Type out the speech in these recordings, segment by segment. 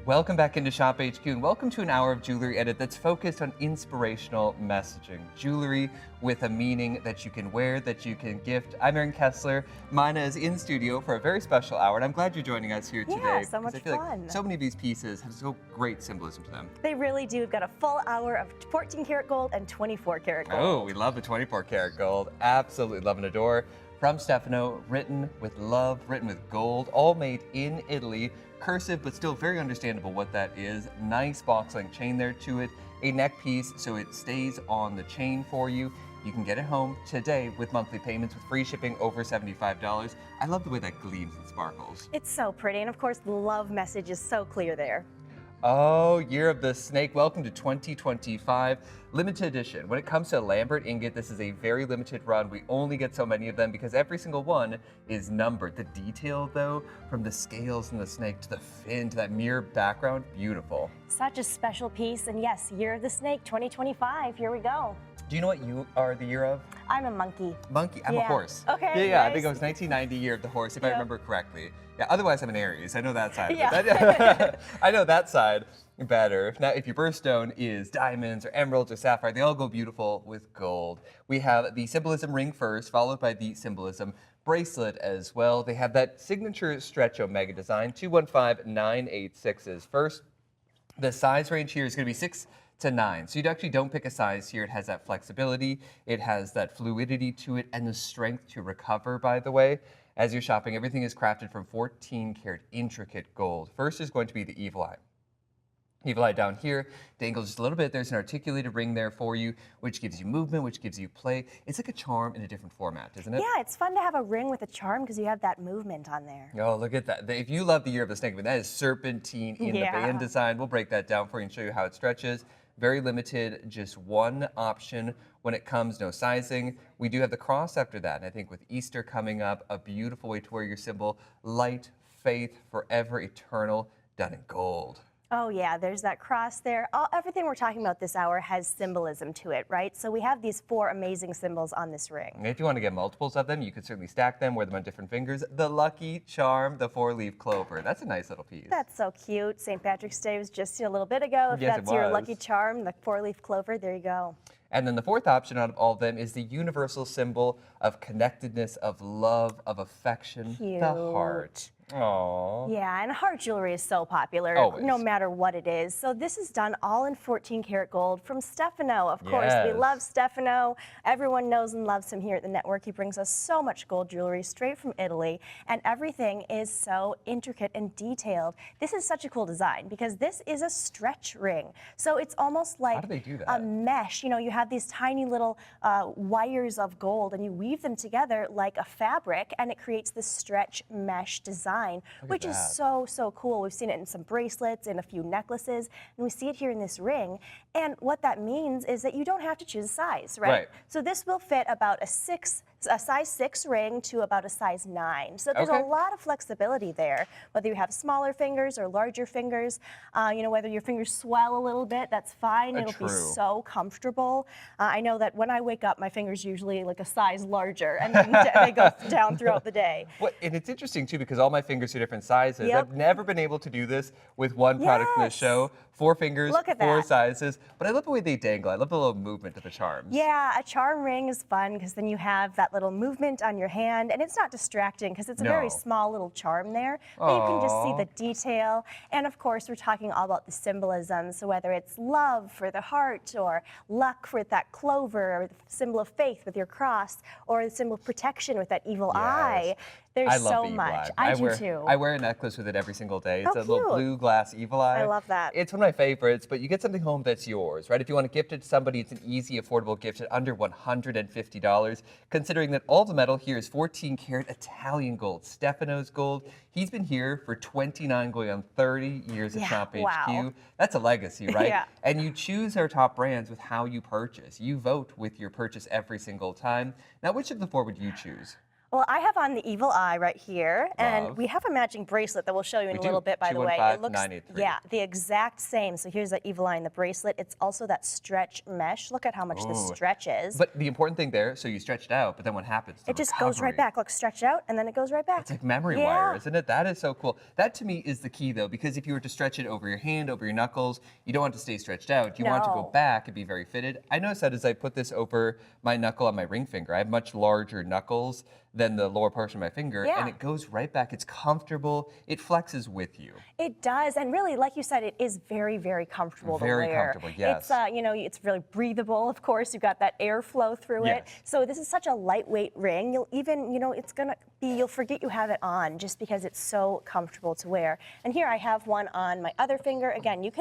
Welcome back into ShopHQ and welcome to an hour of jewelry edit that's focused on inspirational messaging. Jewelry with a meaning that you can wear, that you can gift. I'm Aaron Kessler. Mina is in studio for a very special hour, and I'm glad you're joining us here today. Yeah, so much I feel fun. Like so many of these pieces have so great symbolism to them. They really do. We've got a full hour of 14 karat gold and 24 karat gold. Oh, we love the 24 karat gold. Absolutely love and adore. From Stefano, written with love, written with gold, all made in Italy. Cursive, but still very understandable what that is. Nice box link chain there to it. A neck piece so it stays on the chain for you. You can get it home today with monthly payments with free shipping over $75. I love the way that gleams and sparkles. It's so pretty, and of course the love message is so clear there. Oh, Year of the Snake. Welcome to 2025. Limited edition. When it comes to Lambert ingot, this is a very limited run. We only get so many of them because every single one is numbered. The detail, though, from the scales and the snake to the fin to that mirror background, beautiful. Such a special piece, and yes, Year of the Snake 2025. Here we go. Do you know what you are the year of? I'm a monkey. Monkey? I'm a horse. Okay. Yeah, nice. I think it was 1990 Year of the Horse, if I remember correctly. Yeah, otherwise I'm an Aries. I know that side of it. I know that side better. Now, if your birthstone is diamonds or emeralds or sapphire, they all go beautiful with gold. We have the symbolism ring first, followed by the symbolism bracelet as well. They have that signature stretch omega design, 215986 is first. The size range here is going to be 6 to 9. So you actually don't pick a size here. It has that flexibility, it has that fluidity to it, and the strength to recover, by the way. As you're shopping, everything is crafted from 14 karat intricate gold. First is going to be the evil eye. Evil eye down here, dangle just a little bit. There's an articulated ring there for you, which gives you movement, which gives you play. It's like a charm in a different format, isn't it? Yeah, it's fun to have a ring with a charm because you have that movement on there. Oh, look at that. If you love the Year of the Snake, I mean, that is serpentine in the band design. We'll break that down for you and show you how it stretches. Very limited, just one option when it comes, no sizing. We do have the cross after that, and I think with Easter coming up, a beautiful way to wear your symbol, light, faith, forever, eternal, done in gold. Oh yeah, there's that cross there. Everything we're talking about this hour has symbolism to it, right? So we have these 4 amazing symbols on this ring. And if you want to get multiples of them, you could certainly stack them, wear them on different fingers. The lucky charm, the 4-leaf clover. That's a nice little piece. That's so cute. St. Patrick's Day was just a little bit ago. If Yes, that's your lucky charm, the 4-leaf clover, there you go. And then the fourth option out of all of them is the universal symbol of connectedness, of love, of affection, Cute. the heart. Aww. Yeah, and heart jewelry is so popular, Always. no matter what it is. So this is done all in 14 karat gold from Stefano. Of course, we love Stefano. Everyone knows and loves him here at the network. He brings us so much gold jewelry straight from Italy, and everything is so intricate and detailed. This is such a cool design because this is a stretch ring. So it's almost like How do they do that? a mesh. You know, you have these tiny little wires of gold, and you weave them together like a fabric, and it creates this stretch mesh design. Which is so cool. We've seen it in some bracelets, in a few necklaces, and we see it here in this ring. And what that means is that you don't have to choose a size, right? So this will fit about a size 6 ring to about a size 9. So there's a lot of flexibility there, whether you have smaller fingers or larger fingers. You know, whether your fingers swell a little bit, that's fine. It'll be so comfortable. I know that when I wake up, my fingers usually like a size larger, and then they go down throughout the day. And it's interesting too because all my fingers are different sizes. I've never been able to do this with one product in the show. 4 fingers, 4 sizes. But I love the way they dangle. I love the little movement of the charms. Yeah, a charm ring is fun because then you have that little movement on your hand, and it's not distracting because it's a very small little charm there, but you can just see the detail. And of course, we're talking all about the symbolism. So whether it's love for the heart, or luck for that clover, or the symbol of faith with your cross, or the symbol of protection with that evil eye. There's so much. I do too. I wear a necklace with it every single day. It's a little blue glass evil eye. I love that. It's one of my favorites, but you get something home that's yours, right? If you want to gift it to somebody, it's an easy, affordable gift at under $150, considering that all the metal here is 14 karat Italian gold, Stefano's gold. He's been here for 29 going on 30 years at ShopHQ. Wow. That's a legacy, right? Yeah. And you choose our top brands with how you purchase. You vote with your purchase every single time. Now, which of the 4 would you choose? Well, I have on the evil eye right here, and Love. we have a matching bracelet that we'll show you in We a little do. bit, by the way. It looks, 215-983. yeah, the exact same. So here's the evil eye in the bracelet. It's also that stretch mesh. Look at how much this Ooh. stretches. But the important thing there, so you stretch it out, but then what happens? The It just goes right recovery. back. Look, stretch out, and then it goes right back. It's like memory wire, isn't it? That is so cool. That to me is the key though, because if you were to stretch it over your hand, over your knuckles, you don't want it to stay stretched out. You want it to go No. back and be very fitted. I noticed that as I put this over my knuckle on my ring finger. I have much larger knuckles than the lower portion of my finger, and it goes right back. It's comfortable. It flexes with you. It does, and really, like you said, it is very, very comfortable to wear. Very comfortable, yes. It's, you know, it's really breathable. Of course, you've got that airflow through it. Yes. So this is such a lightweight ring. You'll even, you know, it's gonna be, you'll forget you have it on just because it's so comfortable to wear. And here I have one on my other finger. Again, you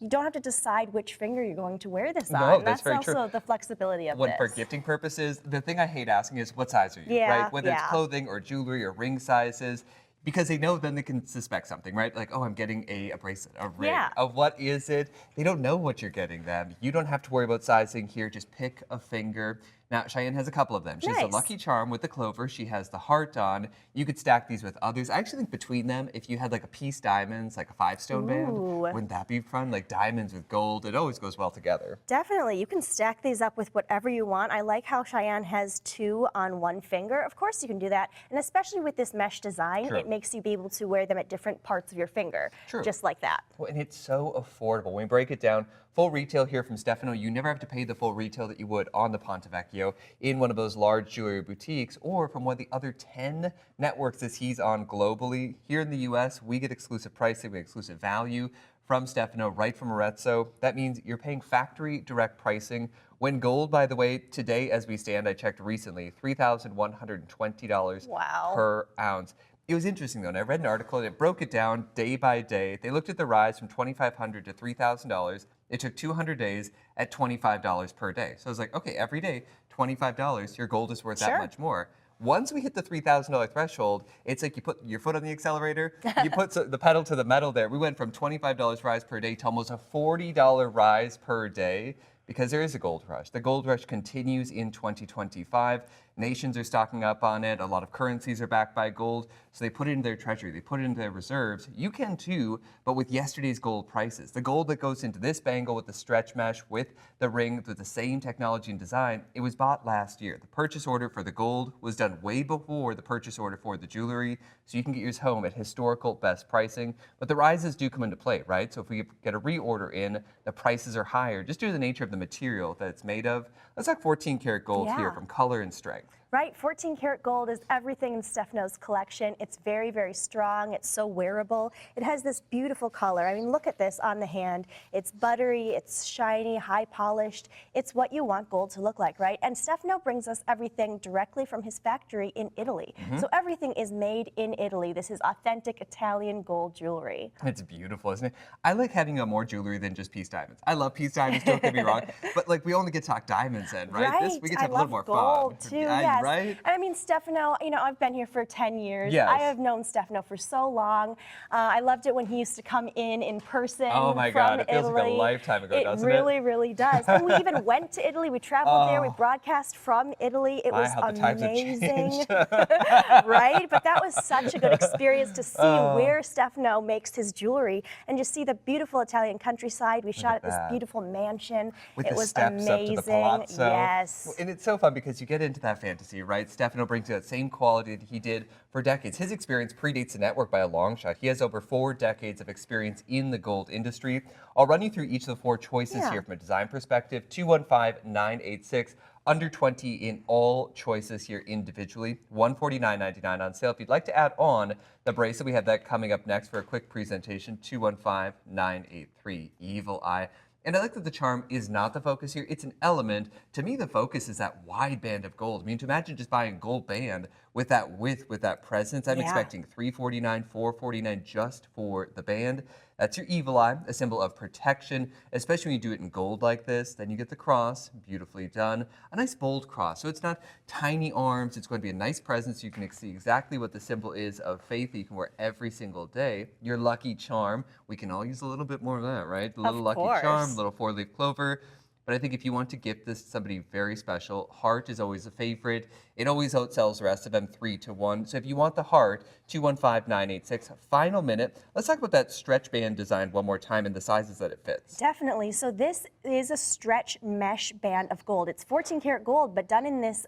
don't have to decide which finger you're going to wear this on. No, And that's very also true. the flexibility of When this. for gifting purposes, the thing I hate asking is what size are you, Yeah, right? Whether it's yeah. clothing or jewelry or ring sizes, because they know then they can suspect something, right? Like, oh, I'm getting a bracelet, a ring. Yeah. What is it? They don't know what you're getting them. You don't have to worry about sizing here. Just pick a finger. Now, Cheyenne has a couple of them. She has the Nice. lucky charm with the clover. She has the heart on. You could stack these with others. I actually think between them, if you had like a piece diamonds, like a 5-stone band, Ooh. wouldn't that be fun? Like diamonds with gold, it always goes well together. Definitely. You can stack these up with whatever you want. I like how Cheyenne has 2 on one finger. Of course you can do that. And especially with this mesh design, True. it makes you be able to wear them at different parts of your finger. True. Just like that. Well, and it's so affordable. When we break it down, full retail here from Stefano, you never have to pay the full retail that you would on the Ponte Vecchio in one of those large jewelry boutiques or from one of the other 10 networks that he's on globally. Here in the US, we get exclusive pricing, we get exclusive value from Stefano, right from Arezzo. That means you're paying factory direct pricing. When gold, by the way, today as we stand, I checked recently, $3,120 Wow. per ounce. It was interesting though, and I read an article and it broke it down day by day. They looked at the rise from $2,500 to $3,000. It took 200 days at $25 per day. So I was like, okay, every day, $25, your gold is worth that much more. Once we hit the $3,000 threshold, it's like you put your foot on the accelerator, you put the pedal to the metal there. We went from $25 rise per day to almost a $40 rise per day because there is a gold rush. The gold rush continues in 2025. Nations are stocking up on it. A lot of currencies are backed by gold. So they put it in their treasury. They put it into their reserves. You can too, but with yesterday's gold prices. The gold that goes into this bangle with the stretch mesh, with the ring, with the same technology and design, it was bought last year. The purchase order for the gold was done way before the purchase order for the jewelry. So you can get yours home at historical best pricing. But the rises do come into play, right? So if we get a reorder in, the prices are higher just due to the nature of the material that it's made of. Let's talk 14 karat gold here from color and strength. Right, 14 karat gold is everything in Stefano's collection. It's very, very strong. It's so wearable. It has this beautiful color. I mean, look at this on the hand. It's buttery, it's shiny, high polished. It's what you want gold to look like, right? And Stefano brings us everything directly from his factory in Italy. So everything is made in Italy. This is authentic Italian gold jewelry. It's beautiful, isn't it? I like having more jewelry than just piece diamonds. I love piece diamonds, don't get me wrong, but like we only get to talk diamonds in, right? This, we get to have a little more gold fun. too, yes. Right? I mean, Stefano, you know, I've been here for 10 years. Yes. I have known Stefano for so long. I loved it when he used to come in person Oh my from God, it feels Italy. like a lifetime ago, doesn't it? It really, really does. And we even went to Italy. We traveled there. We broadcast from Italy. It was how the times have amazing. changed. Right? But that was such a good experience to see where Stefano makes his jewelry and just see the beautiful Italian countryside. We shot at this beautiful mansion. With it the was steps amazing. up to the palazzo. Yes. And it's so fun because you get into that fantasy, right? Stefano brings that same quality that he did for decades. His experience predates the network by a long shot. He has over 4 decades of experience in the gold industry. I'll run you through each of the 4 choices here from a design perspective. 215-986. Under 20 in all choices here individually. $149.99 on sale. If you'd like to add on the bracelet, we have that coming up next for a quick presentation. 215-983. Evil Eye. And I like that the charm is not the focus here. It's an element. To me, the focus is that wide band of gold. I mean, to imagine just buying a gold band with that width, with that presence, I'm expecting $349, $449 just for the band. That's your evil eye, a symbol of protection, especially when you do it in gold like this. Then you get the cross, beautifully done. A nice bold cross. So it's not tiny arms. It's going to be a nice presence. You can see exactly what the symbol is of faith that you can wear every single day. Your lucky charm. We can all use a little bit more of that, right? A little lucky charm, little 4-leaf clover. But I think if you want to gift this to somebody very special, heart is always a favorite. It always outsells the rest of them 3-1. So if you want the heart, 215-986. Final minute. Let's talk about that stretch band design one more time and the sizes that it fits. Definitely. So this is a stretch mesh band of gold. It's 14 karat gold, but done in this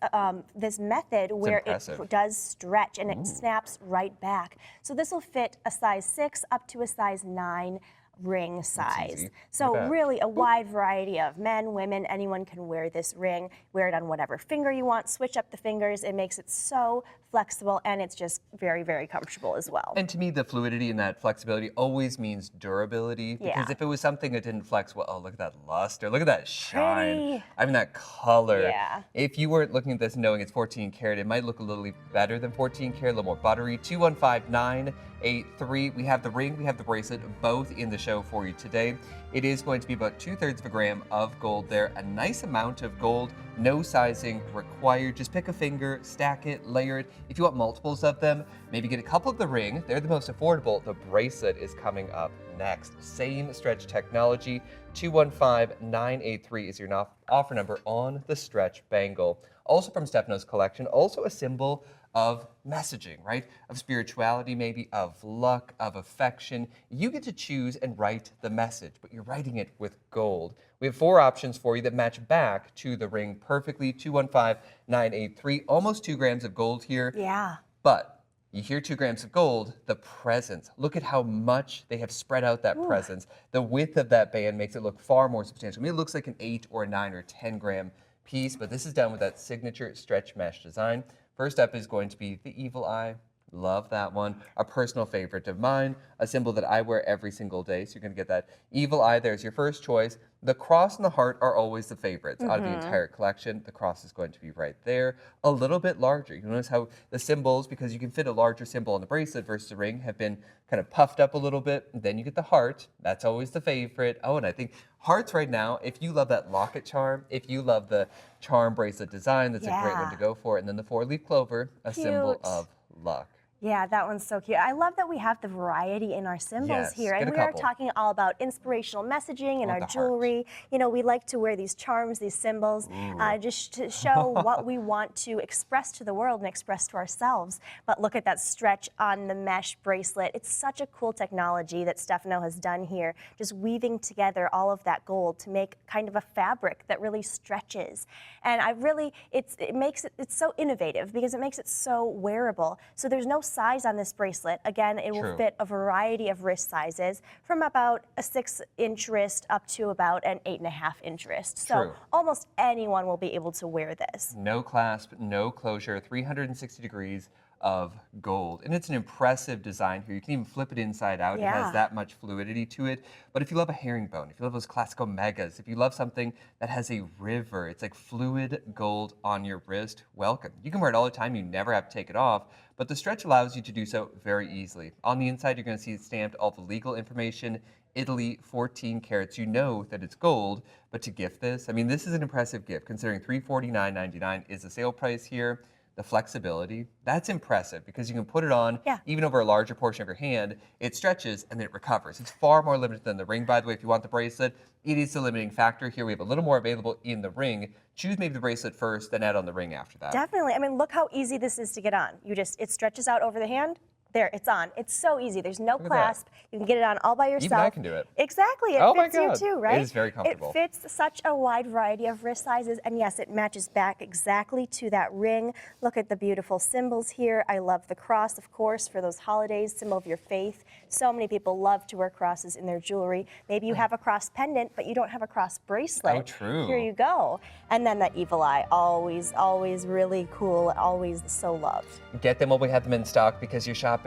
this method where it does stretch and it snaps right back. So this will fit a size 6 up to a size 9 ring size. So really a wide variety of men, women, anyone can wear this ring. Wear it on whatever finger you want, switch up the fingers. It makes it so flexible and it's just very, very comfortable as well. And to me, the fluidity and that flexibility always means durability, because if it was something that didn't flex, well, oh, look at that luster, look at that shine. Pretty. I mean, that color. Yeah. If you weren't looking at this knowing it's 14 karat, it might look a little better than 14 karat, a little more buttery. 215-983. We have the ring, we have the bracelet, both in the show for you today. It is going to be about 2/3 of a gram of gold there, a nice amount of gold, no sizing required. Just pick a finger, stack it, layer it. If you want multiples of them, maybe get a couple of the ring. They're the most affordable. The bracelet is coming up next. Same stretch technology. 215-983 is your offer number on the stretch bangle. Also from Stefano's collection, also a symbol of messaging, right? Of spirituality, maybe, of luck, of affection. You get to choose and write the message, but you're writing it with gold. We have 4 options for you that match back to the ring perfectly. 215-983, almost 2 grams of gold here. Yeah. But you hear 2 grams of gold, the presence. Look at how much they have spread out that presence. The width of that band makes it look far more substantial. I mean, it looks like an 8 or 9 or 10 gram piece, but this is done with that signature stretch mesh design. First up is going to be the evil eye. Love that one. A personal favorite of mine, a symbol that I wear every single day. So you're going to get that evil eye. There's your first choice. The cross and the heart are always the favorites out of the entire collection. The cross is going to be right there, a little bit larger. You notice how the symbols, because you can fit a larger symbol on the bracelet versus the ring, have been kind of puffed up a little bit. Then you get the heart. That's always the favorite. Oh, and I think hearts right now, if you love that locket charm, if you love the charm bracelet design, that's a great one to go for. And then the 4-leaf clover, a symbol of luck. Yeah, that one's so cute. I love that we have the variety in our symbols here. And we are talking all about inspirational messaging in our jewelry. You know, we like to wear these charms, these symbols, just to show what we want to express to the world and express to ourselves. But look at that stretch on the mesh bracelet. It's such a cool technology that Stefano has done here, just weaving together all of that gold to make kind of a fabric that really stretches. And it's so innovative because it makes it so wearable. So there's no size on this bracelet. Again, it will fit a variety of wrist sizes from about a 6-inch wrist up to about an 8.5-inch wrist. So almost anyone will be able to wear this. No clasp, no closure, 360 degrees of gold. And it's an impressive design here. You can even flip it inside out. It has that much fluidity to it. But if you love a herringbone, if you love those classical megas, if you love something that has a river, it's like fluid gold on your wrist, welcome. You can wear it all the time. You never have to take it off. But the stretch allows you to do so very easily. On the inside, you're going to see it stamped all the legal information. Italy, 14 carats. You know that it's gold, but to gift this, I mean, this is an impressive gift considering $349.99 is the sale price here. The flexibility, that's impressive because you can put it on even over a larger portion of your hand. It stretches and then it recovers. It's far more limited than the ring, by the way. If you want the bracelet, it is the limiting factor here. We have a little more available in the ring. Choose maybe the bracelet first, then add on the ring after that. Definitely. I mean, look how easy this is to get on. It stretches out over the hand. There, it's on. It's so easy. There's no clasp. You can get it on all by yourself. Even I can do it. Exactly. It fits you too, right? It is very comfortable. It fits such a wide variety of wrist sizes, and yes, it matches back exactly to that ring. Look at the beautiful symbols here. I love the cross, of course, for those holidays, symbol of your faith. So many people love to wear crosses in their jewelry. Maybe you have a cross pendant, but you don't have a cross bracelet. Oh, true. Here you go. And then that evil eye, always, always really cool, always so loved. Get them while we have them in stock because you're shopping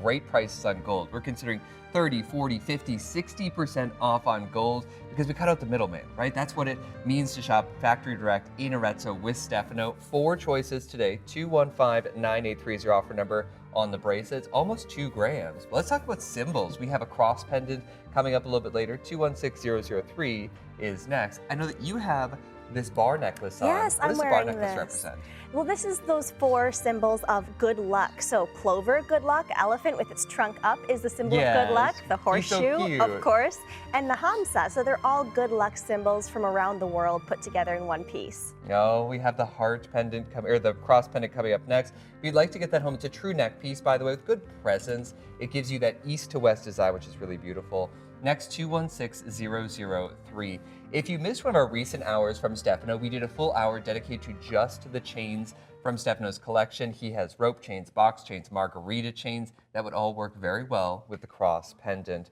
great prices on gold. We're considering 30, 40, 50, 60% off on gold because we cut out the middleman, right? That's what it means to shop factory direct in Arezzo with Stefano. 4 choices today. 215-983 is your offer number on the bracelets. Almost 2 grams. But let's talk about symbols. We have a cross pendant coming up a little bit later. 216003 is next. I know that you have this bar necklace on. Yes, what I'm does the bar wearing necklace this. represent? Well, this is those 4 symbols of good luck. So clover, good luck. Elephant with its trunk up is the symbol of good luck. The He's so horseshoe, cute. of course, and the hamsa. So they're all good luck symbols from around the world put together in one piece. Oh, we have the heart pendant or the cross pendant coming up next. If you'd like to get that home, it's a true neck piece, by the way, with good presence. It gives you that east to west design, which is really beautiful. Next, 216003. If you missed one of our recent hours from Stefano, we did a full hour dedicated to just the chains from Stefano's collection. He has rope chains, box chains, margarita chains that would all work very well with the cross pendant.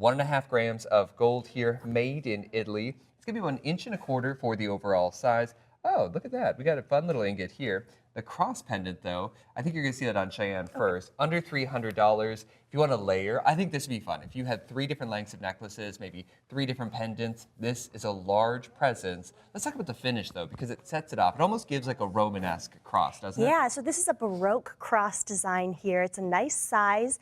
1.5 grams of gold here, made in Italy. It's gonna be 1.25 inches for the overall size. Oh, look at that. We got a fun little ingot here. The cross pendant, though, I think you're going to see that on Cheyenne first. Under $300. If you want to layer, I think this would be fun. If you had 3 different lengths of necklaces, maybe 3 different pendants, this is a large presence. Let's talk about the finish, though, because it sets it off. It almost gives like a Romanesque cross, doesn't it? Yeah, so this is a Baroque cross design here. It's a nice size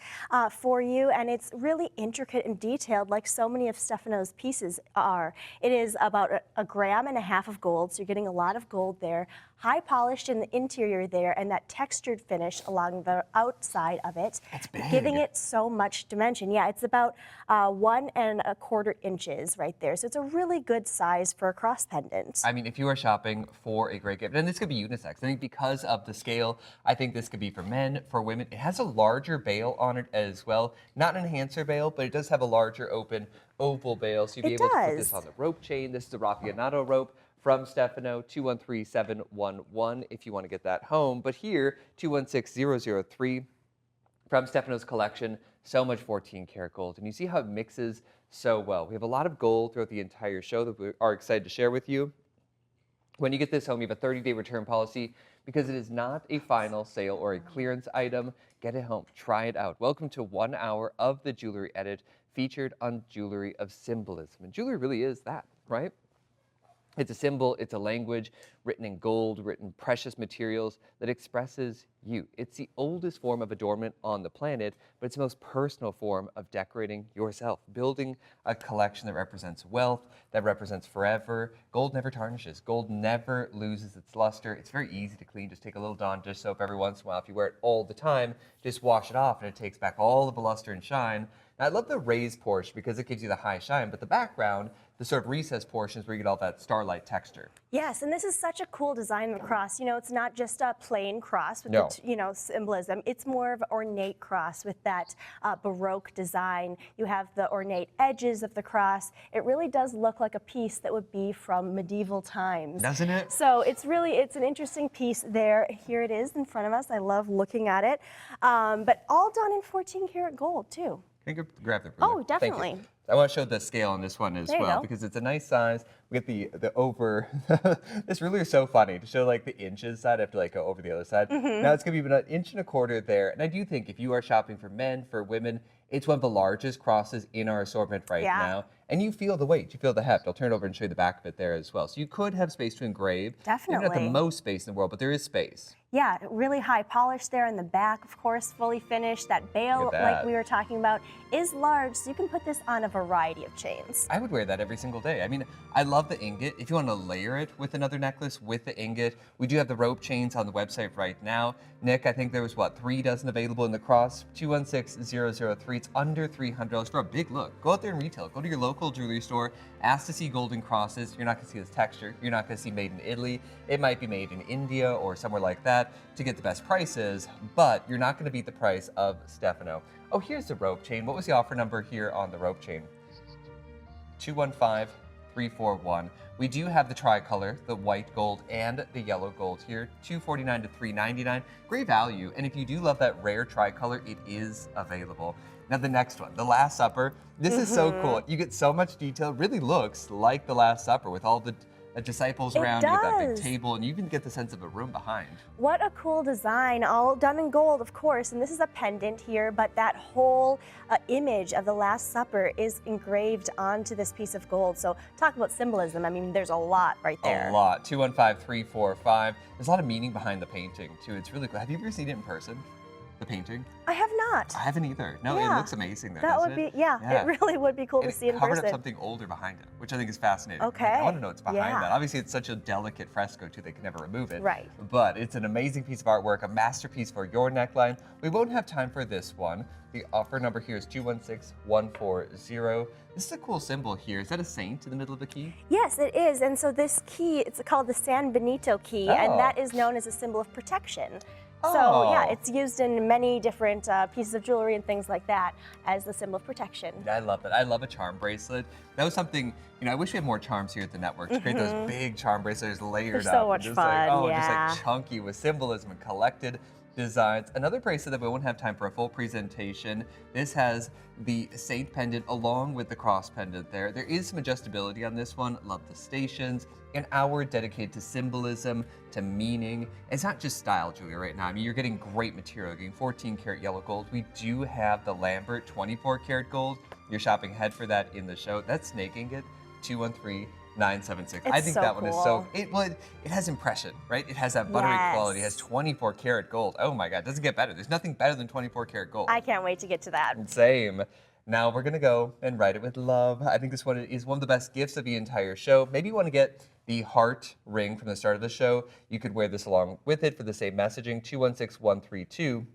for you, and it's really intricate and detailed like so many of Stefano's pieces are. It is about 1.5 grams of gold, so you're getting a lot of gold there. High polished in the interior there, and that textured finish along the outside of it. That's big. Giving it so much dimension. Yeah, it's about 1.25 inches right there. So it's a really good size for a cross pendant. I mean, if you are shopping for a great gift, and this could be unisex, I think because of the scale, I think this could be for men, for women. It has a larger bail on it as well. Not an enhancer bail, but it does have a larger open oval bail. So you'll be able to put this on the rope chain. This is the Raffinato rope from Stefano, 213711 if you want to get that home. But here, 216003 from Stefano's collection, so much 14 karat gold. And you see how it mixes so well. We have a lot of gold throughout the entire show that we are excited to share with you. When you get this home, you have a 30-day return policy because it is not a final sale or a clearance item. Get it home, try it out. Welcome to 1 hour of the Jewelry Edit featured on Jewelry of Symbolism. And jewelry really is that, right? It's a symbol, it's a language written in gold, written precious materials that expresses you. It's the oldest form of adornment on the planet, but it's the most personal form of decorating yourself, building a collection that represents wealth, that represents forever. Gold never tarnishes. Gold never loses its luster. It's very easy to clean. Just take a little Dawn dish soap every once in a while. If you wear it all the time, just wash it off and it takes back all of the luster and shine. Now, I love the raised portion because it gives you the high shine, but the background, the sort of recessed portions where you get all that starlight texture. Yes, and this is such a cool design of the cross. You know, it's not just a plain cross with the, symbolism. It's more of an ornate cross with that Baroque design. You have the ornate edges of the cross. It really does look like a piece that would be from medieval times. Doesn't it? So it's an interesting piece there. Here it is in front of us. I love looking at it. But all done in 14 karat gold too. Can you grab the Oh, definitely. Thank you. I want to show the scale on this one as well because it's a nice size. We get the over. This really is so funny to show like the inches side. I have to like go over the other side. Now it's gonna be about 1.25 inches there. And I do think if you are shopping for men, for women, it's one of the largest crosses in our assortment right now. And you feel the weight, you feel the heft. I'll turn it over and show you the back of it there as well. So you could have space to engrave. Definitely. Maybe not the most space in the world, but there is space. Yeah, really high polish there in the back, of course, fully finished. That bail, like we were talking about, is large, so you can put this on a variety of chains. I would wear that every single day. I mean, I love the ingot. If you want to layer it with another necklace with the ingot, we do have the rope chains on the website right now. Nick, I think there was, 3 dozen available in the cross, 216003. It's under $300 for a big look. Go out there and retail. Go to your local jewelry store, ask to see golden crosses. You're not going to see this texture. You're not going to see made in Italy. It might be made in India or somewhere like that to get the best prices, but you're not going to beat the price of Stefano. Oh, here's the rope chain. What was the offer number here on the rope chain? 215341. We do have the tricolor, the white gold and the yellow gold here, $249 to $399. Great value, and if you do love that rare tricolor, it is available. Now the next one, the Last Supper. This is so cool. You get so much detail. It really looks like the Last Supper with all the disciples around. You get that big table, and you even get the sense of a room behind. What a cool design, all done in gold, of course. And this is a pendant here, but that whole image of the Last Supper is engraved onto this piece of gold. So talk about symbolism. I mean, there's a lot right there. A lot. 215345. There's a lot of meaning behind the painting, too. It's really cool. Have you ever seen it in person? the painting? I have not. I haven't either. No, Yeah. it looks amazing there, That doesn't would be, it? it really would be cool to see in It covered person. up something older behind it, which I think is fascinating. Like, Okay. I want to know what's behind Yeah. that. Obviously, it's such a delicate fresco, too, they can never remove it. Right. But it's an amazing piece of artwork, a masterpiece for your neckline. We won't have time for this one. The offer number here is 216140. This is a cool symbol here. Is that a saint in the middle of the key? Yes, it is. And so this key, it's called the San Benito key, and that is known as a symbol of protection. So yeah, it's used in many different pieces of jewelry and things like that as the symbol of protection. I love it. I love a charm bracelet. That was something, I wish we had more charms here at the network to create those big charm bracelets layered They're so up. much Just fun, just yeah. like chunky with symbolism and collected designs. Another bracelet that we won't have time for a full presentation. This has the saint pendant along with the cross pendant there. There is some adjustability on this one. Love the stations. An hour dedicated to symbolism, to meaning. It's not just style jewelry right now. I mean, you're getting great material. You're getting 14 karat yellow gold. We do have the Lambert 24 karat gold. You're shopping ahead for that in the show. That's snake ingot, 213976. I think so that one is cool. it has impression, right? It has that buttery quality. It has 24 karat gold. Oh my God, it doesn't get better. There's nothing better than 24 karat gold. I can't wait to get to that. Same. Now we're gonna go and write it with love. I think this one is one of the best gifts of the entire show. Maybe you want to get the heart ring from the start of the show. You could wear this along with it for the same messaging, 216132.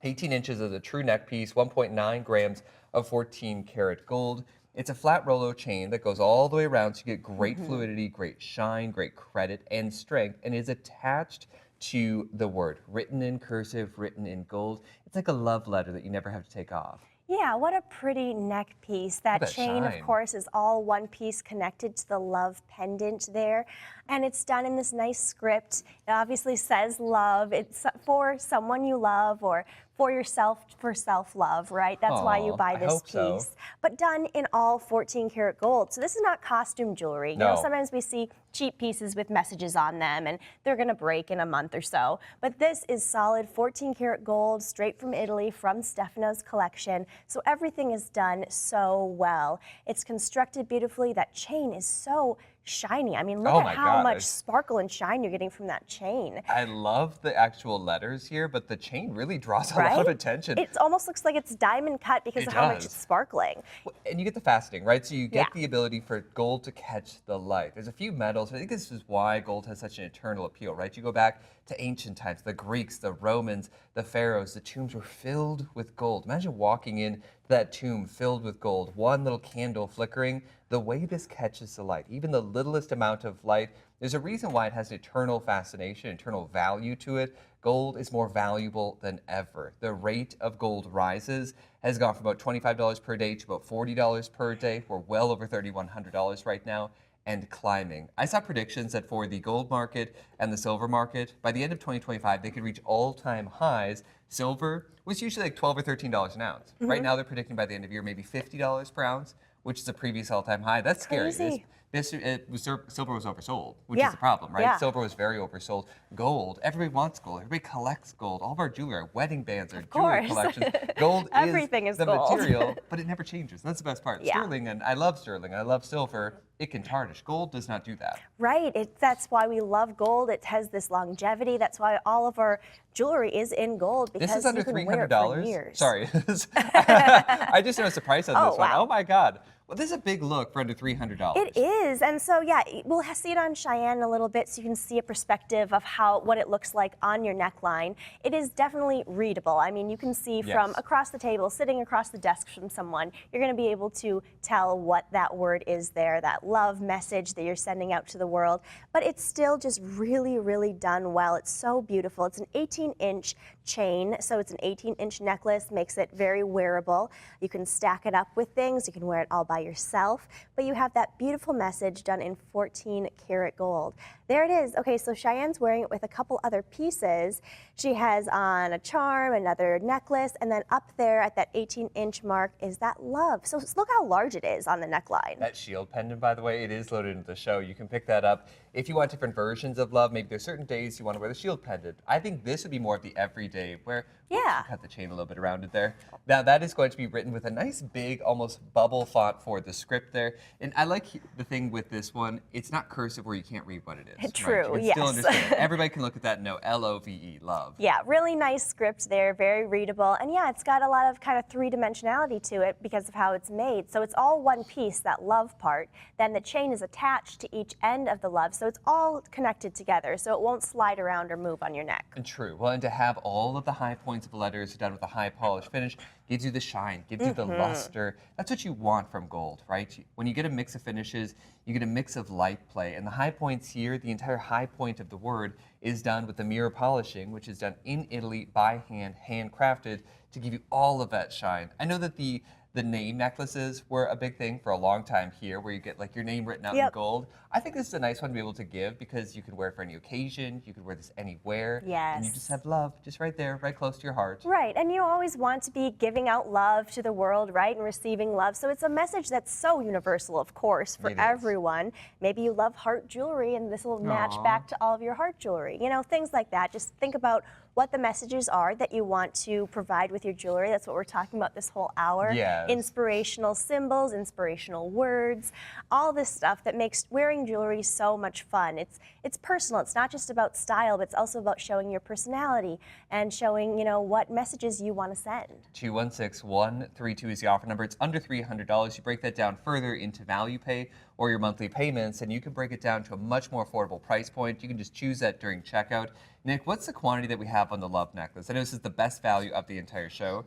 18 inches of the true neck piece, 1.9 grams of 14 karat gold. It's a flat Rolo chain that goes all the way around, so you get great fluidity, great shine, great credit, and strength, and is attached to the word, written in cursive, written in gold. It's like a love letter that you never have to take off. Yeah, what a pretty neck piece. That chain, shine. of course, is all one piece connected to the love pendant there. And it's done in this nice script. It obviously says love. It's for someone you love or for yourself, for self-love, right? That's why you buy I this hope piece. so. But done in all 14 karat gold. So this is not costume jewelry. You know, No. sometimes we see cheap pieces with messages on them and they're gonna break in a month or so. But this is solid 14 karat gold, straight from Italy, from Stefano's collection. So everything is done so well. It's constructed beautifully. That chain is so shiny. I mean, look Oh at my how God, much it's- sparkle and shine you're getting from that chain. I love the actual letters here, but the chain really draws a lot of Right? attention. It almost looks like it's diamond cut because It of how much does. it's sparkling. And you get the faceting, right? So you get Yeah. the ability for gold to catch the light. There's a few metals. I think this is why gold has such an eternal appeal, right? You go back to ancient times, the Greeks, the Romans, the pharaohs, the tombs were filled with gold. Imagine walking in that tomb filled with gold, one little candle flickering. The way this catches the light, even the littlest amount of light, there's a reason why it has an eternal fascination, eternal value to it. Gold is more valuable than ever. The rate of gold rises has gone from about $25 per day to about $40 per day. We're well over $3,100 right now and climbing. I saw predictions that for the gold market and the silver market, by the end of 2025, they could reach all-time highs. Silver was usually like $12 or $13 an ounce. Right now, they're predicting by the end of the year maybe $50 per ounce, which is a previous all-time high. That's scary. Crazy. Silver was oversold, which Yeah. is the problem, right? Yeah. Silver was very oversold. Gold, everybody wants gold. Everybody collects gold. All of our jewelry, our wedding bands, our jewelry course. collections. Gold Everything is the gold. material, but it never changes. That's the best part. Yeah. Sterling, and I love sterling, I love silver. It can tarnish. Gold does not do that. Right. That's why we love gold. It has this longevity. That's why all of our jewelry is in gold because This is under you can wear it for $300. years. Sorry. I just noticed the price on Oh, this one. wow. Oh my God. Well, this is a big look for under $300. It is, and so yeah, we'll see it on Cheyenne a little bit so you can see a perspective of what it looks like on your neckline. It is definitely readable. I mean, you can see from Yes. across the table, sitting across the desk from someone, you're gonna be able to tell what that word is there, that love message that you're sending out to the world, but it's still just really, really done well. It's so beautiful. It's an 18-inch chain, so it's an 18-inch necklace, makes it very wearable. You can stack it up with things, you can wear it all by yourself, but you have that beautiful message done in 14 karat gold. There it is. Okay, so Cheyenne's wearing it with a couple other pieces. She has on a charm, another necklace, and then up there at that 18-inch mark is that love. So look how large it is on the neckline. That shield pendant, by the way, it is loaded into the show. You can pick that up. If you want different versions of love, maybe there's certain days you want to wear the shield pendant. I think this would be more of the everyday, where Yeah. Cut the chain a little bit around it there. Now that is going to be written with a nice big, almost bubble font for the script there. And I like the thing with this one, it's not cursive where you can't read what it is. True, right? You can yes. still understand it. Everybody can look at that and know L-O-V-E, love. Yeah, really nice script there, very readable. And yeah, it's got a lot of kind of three-dimensionality to it because of how it's made. So it's all one piece, that love part. Then the chain is attached to each end of the love, so it's all connected together, so it won't slide around or move on your neck. And true. Well, and to have all of the high points of the letters done with a high polished finish gives you the shine, gives you the luster. That's what you want from gold, right? When you get a mix of finishes, you get a mix of light play. And the high points here, the entire high point of the word is done with the mirror polishing, which is done in Italy by hand, handcrafted to give you all of that shine. I know that the name necklaces were a big thing for a long time here, where you get like your name written out in gold. I think this is a nice one to be able to give because you can wear it for any occasion, you can wear this anywhere, Yes. and you just have love just right there, right close to your heart. Right, and you always want to be giving out love to the world, right, and receiving love. So it's a message that's so universal, of course, for everyone. Maybe you love heart jewelry, and this will match back to all of your heart jewelry. You know, things like that. Just think about what the messages are that you want to provide with your jewelry. That's what we're talking about this whole hour. Yes. Inspirational symbols, inspirational words, all this stuff that makes wearing jewelry so much fun. It's personal. It's not just about style, but it's also about showing your personality and showing, you know, what messages you want to send. 216-132 is the offer number. It's under $300. You break that down further into value pay or your monthly payments, and you can break it down to a much more affordable price point. You can just choose that during checkout. Nick, what's the quantity that we have on the love necklace? I know this is the best value of the entire show.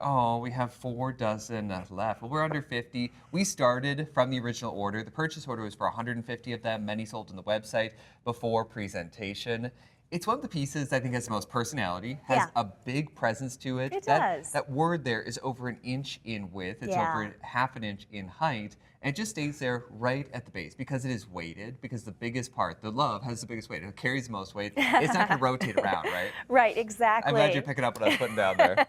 Oh, we have 4 dozen left. Well, we're under 50. We started from the original order. The purchase order was for 150 of them. Many sold on the website before presentation. It's one of the pieces I think has the most personality, has a big presence to it. It does. That word there is over an inch in width. It's over half an inch in height. And it just stays there right at the base because it is weighted, because the biggest part, the love, has the biggest weight. It carries the most weight. It's not going to rotate around, right? Right, exactly. I imagine you're picking up what I was putting down there.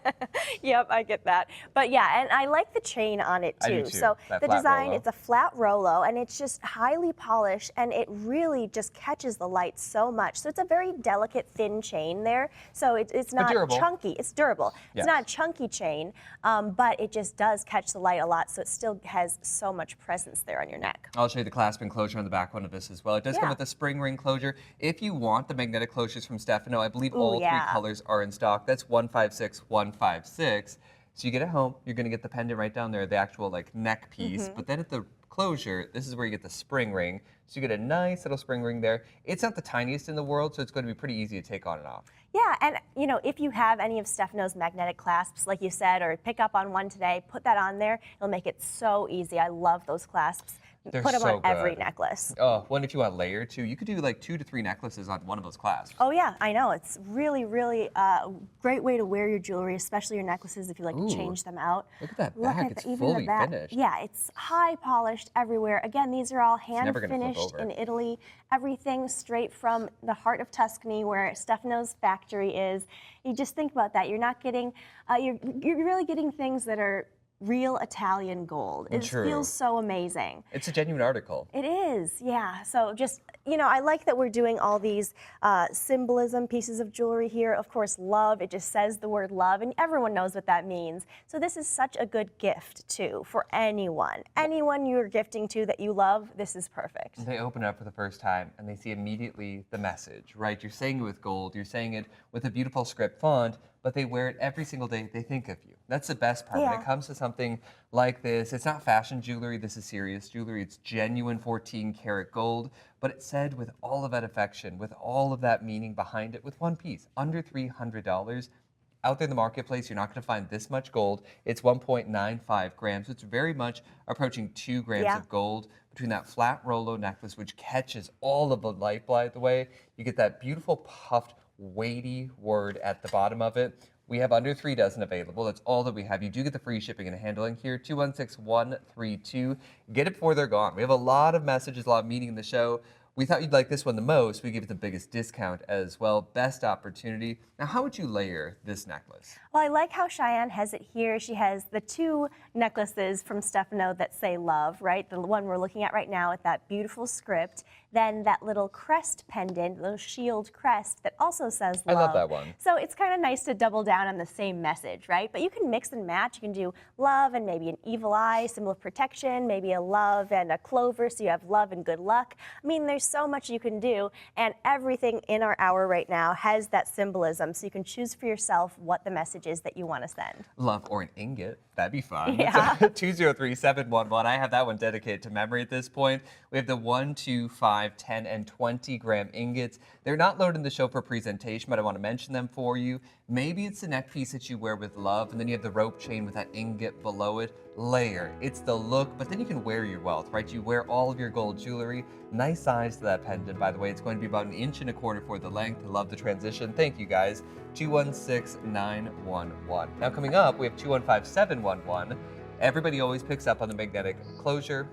Yep, I get that. But yeah, and I like the chain on it too. I do too. So That the flat design, Rolo. it's a flat Rolo, and it's just highly polished, and it really just catches the light so much. So it's a very delicate, thin chain there. So it's not durable. chunky. It's durable. Yes. It's not a chunky chain, but it just does catch the light a lot. So it still has so much presence there on your neck. I'll show you the clasp and closure on the back one of this as well. It does come with a spring ring closure. If you want the magnetic closures from Stefano, I believe all 3 colors are in stock. That's 156, 156. So you get it home, you're going to get the pendant right down there, the actual like neck piece. But then at the closure, this is where you get the spring ring. So you get a nice little spring ring there. It's not the tiniest in the world, so it's going to be pretty easy to take on and off. Yeah, and you know, if you have any of Stefano's magnetic clasps, like you said, or pick up on one today, put that on there. It'll make it so easy. I love those clasps. They're Put them so on every good. necklace. Oh, well, and if you want layer too, you could do like 2 to 3 necklaces on one of those clasps. Oh yeah, I know. It's really great way to wear your jewelry, especially your necklaces if you like to change them out. Look at that back, it's fully finished. Yeah, it's high polished everywhere. Again, these are all hand never gonna flip finished over. in Italy. Everything straight from the heart of Tuscany where Stefano's factory is. You just think about that. You're not getting, you're really getting things that are real Italian gold. It feels so amazing. It's a genuine article. It is, yeah. So just, you know, I like that we're doing all these symbolism pieces of jewelry here. Of course, love, it just says the word love, and everyone knows what that means. So this is such a good gift, too, for anyone. Anyone you're gifting to that you love, this is perfect. They open it up for the first time, and they see immediately the message, right? You're saying it with gold, you're saying it with a beautiful script font, but they wear it every single day. They think of you. That's the best part. When it comes to something like this, it's not fashion jewelry. This is serious jewelry. It's genuine 14 karat gold, but it's said with all of that affection, with all of that meaning behind it, with one piece, under $300. Out there in the marketplace, you're not going to find this much gold. It's 1.95 grams. It's very much approaching 2 grams of gold between that flat Rolo necklace, which catches all of the light, by the way. You get that beautiful puffed, weighty word at the bottom of it. We have under 3 dozen available. That's all that we have. You do get the free shipping and handling here. 216-132. Get it before they're gone. We have a lot of messages, a lot of meaning in the show. We thought you'd like this one the most. We give it the biggest discount as well. Best opportunity. Now, how would you layer this necklace? Well, I like how Cheyenne has it here. She has the two necklaces from Stefano that say love, right? The one we're looking at right now with that beautiful script. Then that little crest pendant, little shield crest that also says love. I love that one. So it's kind of nice to double down on the same message, right? But you can mix and match. You can do love and maybe an evil eye, symbol of protection, maybe a love and a clover, so you have love and good luck. I mean, there's so much you can do, and everything in our hour right now has that symbolism, so you can choose for yourself what the message is that you want to send. Love or an ingot. That'd be fun. Yeah. 203711. I have that one dedicated to memory at this point. We have the 1, 2, 5, 10, and 20 gram ingots. They're not loaded in the show for presentation, but I want to mention them for you. Maybe it's the neck piece that you wear with love, and then you have the rope chain with that ingot below it. Layer. It's the look, but then you can wear your wealth, right? You wear all of your gold jewelry. Nice size to that pendant, by the way. It's going to be about 1.25 inches for the length. I love the transition. Thank you, guys. 216911. Now coming up, we have 215711. Everybody always picks up on the magnetic closure.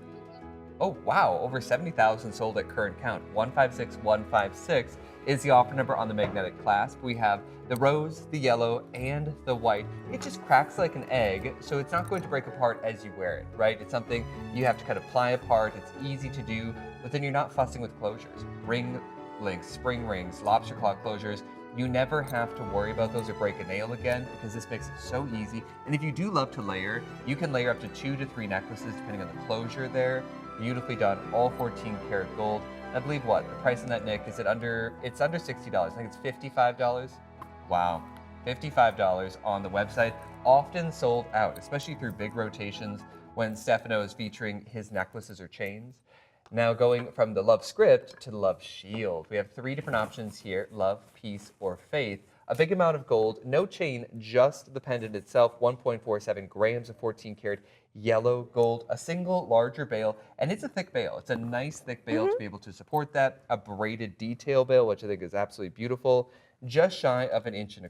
Oh, wow, over 70,000 sold at current count. 156156 is the offer number on the magnetic clasp. We have the rose, the yellow, and the white. It just cracks like an egg, so it's not going to break apart as you wear it, right? It's something you have to kind of ply apart. It's easy to do, but then you're not fussing with closures. Ring links, spring rings, lobster claw closures. You never have to worry about those or break a nail again because this makes it so easy. And if you do love to layer, you can layer up to 2 to 3 necklaces depending on the closure there. Beautifully done, all 14 karat gold. I believe what? The price on that, Nick, is it's under $60. I think it's $55. Wow, $55 on the website. Often sold out, especially through big rotations when Stefano is featuring his necklaces or chains. Now going from the love script to the love shield. We have 3 different options here, love, peace, or faith. A big amount of gold, no chain, just the pendant itself, 1.47 grams of 14 karat yellow gold, a single larger bail, and it's a thick bail. It's a nice thick bail to be able to support that. A braided detail bail, which I think is absolutely beautiful. Just shy of 1.25 inches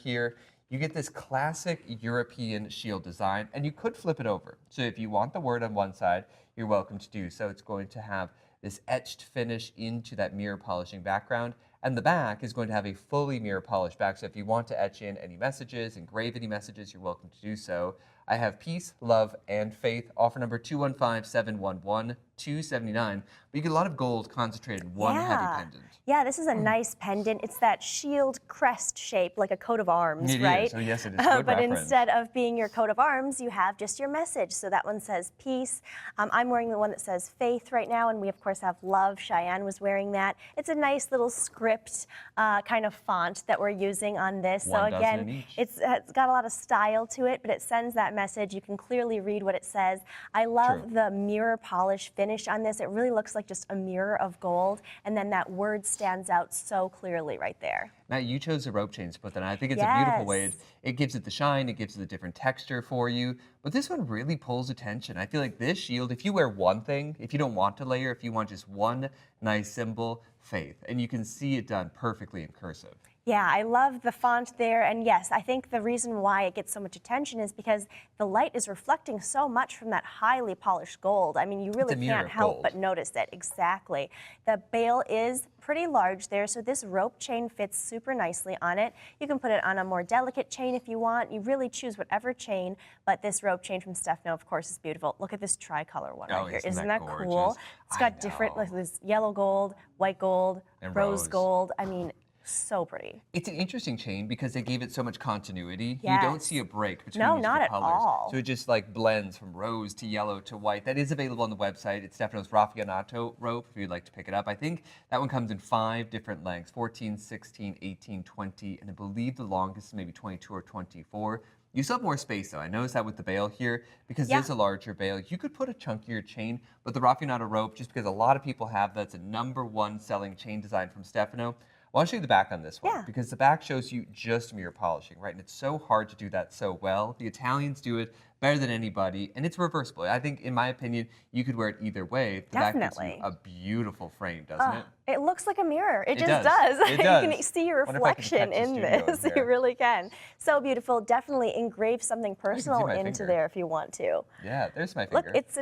here. You get this classic European shield design, and you could flip it over. So if you want the word on one side, you're welcome to do so. It's going to have this etched finish into that mirror polishing background, and the back is going to have a fully mirror polished back. So if you want to etch in any messages, engrave any messages, you're welcome to do so. I have peace, love, and faith. Offer number 215711, $279. But you get a lot of gold concentrated in one heavy pendant. Yeah, this is a nice pendant. It's that shield crest shape, like a coat of arms, It right? is. Oh, yes, it is. Good But reference. instead of being your coat of arms, you have just your message. So that one says peace. I'm wearing the one that says faith right now, and we, of course, have love. Cheyenne was wearing that. It's a nice little script kind of font that we're using on this. So again, it's got a lot of style to it, but it sends that message. You can clearly read what it says. I love the mirror polish finish on this. It really looks like just a mirror of gold, and then that word stands out so clearly right there. Now, you chose the rope chains to put that on. I think it's a beautiful way. It gives it the shine, it gives it a different texture for you. But this one really pulls attention. I feel like this shield, if you wear one thing, if you don't want to layer, if you want just one nice symbol, faith. And you can see it done perfectly in cursive. Yeah, I love the font there, and yes, I think the reason why it gets so much attention is because the light is reflecting so much from that highly polished gold. I mean, you really can't help but notice it. Exactly. The bail is pretty large there, so this rope chain fits super nicely on it. You can put it on a more delicate chain if you want. You really choose whatever chain, but this rope chain from Stefano, of course, is beautiful. Look at this tricolor one right here. Isn't that cool? It's got different, like this yellow gold, white gold, and rose gold. I mean, so pretty. It's an interesting chain because they gave it so much continuity. You don't see a break between these not two at colors. all. So it just like blends from rose to yellow to white. That is available on the website. It's Stefano's Raffinato rope if you'd like to pick it up. I think that one comes in 5 different lengths, 14, 16, 18, 20, and I believe the longest is maybe 22 or 24. You still have more space though. I noticed that with the bail here because it is a larger bail. You could put a chunkier chain, but the Raffinato rope, just because a lot of people have that's a #1 selling chain design from Stefano. I want to show you the back on this one because the back shows you just mirror polishing, right? And it's so hard to do that so well. The Italians do it better than anybody, and it's reversible. I think, in my opinion, you could wear it either way. The back gives you a beautiful frame, doesn't it? It looks like a mirror. It just does. does. It does. You can see your Wonder if I can reflection catch the in studio this. in You here. really can. So beautiful. Definitely engrave something personal my into finger. there if you want to. Yeah, there's my Look, finger. it's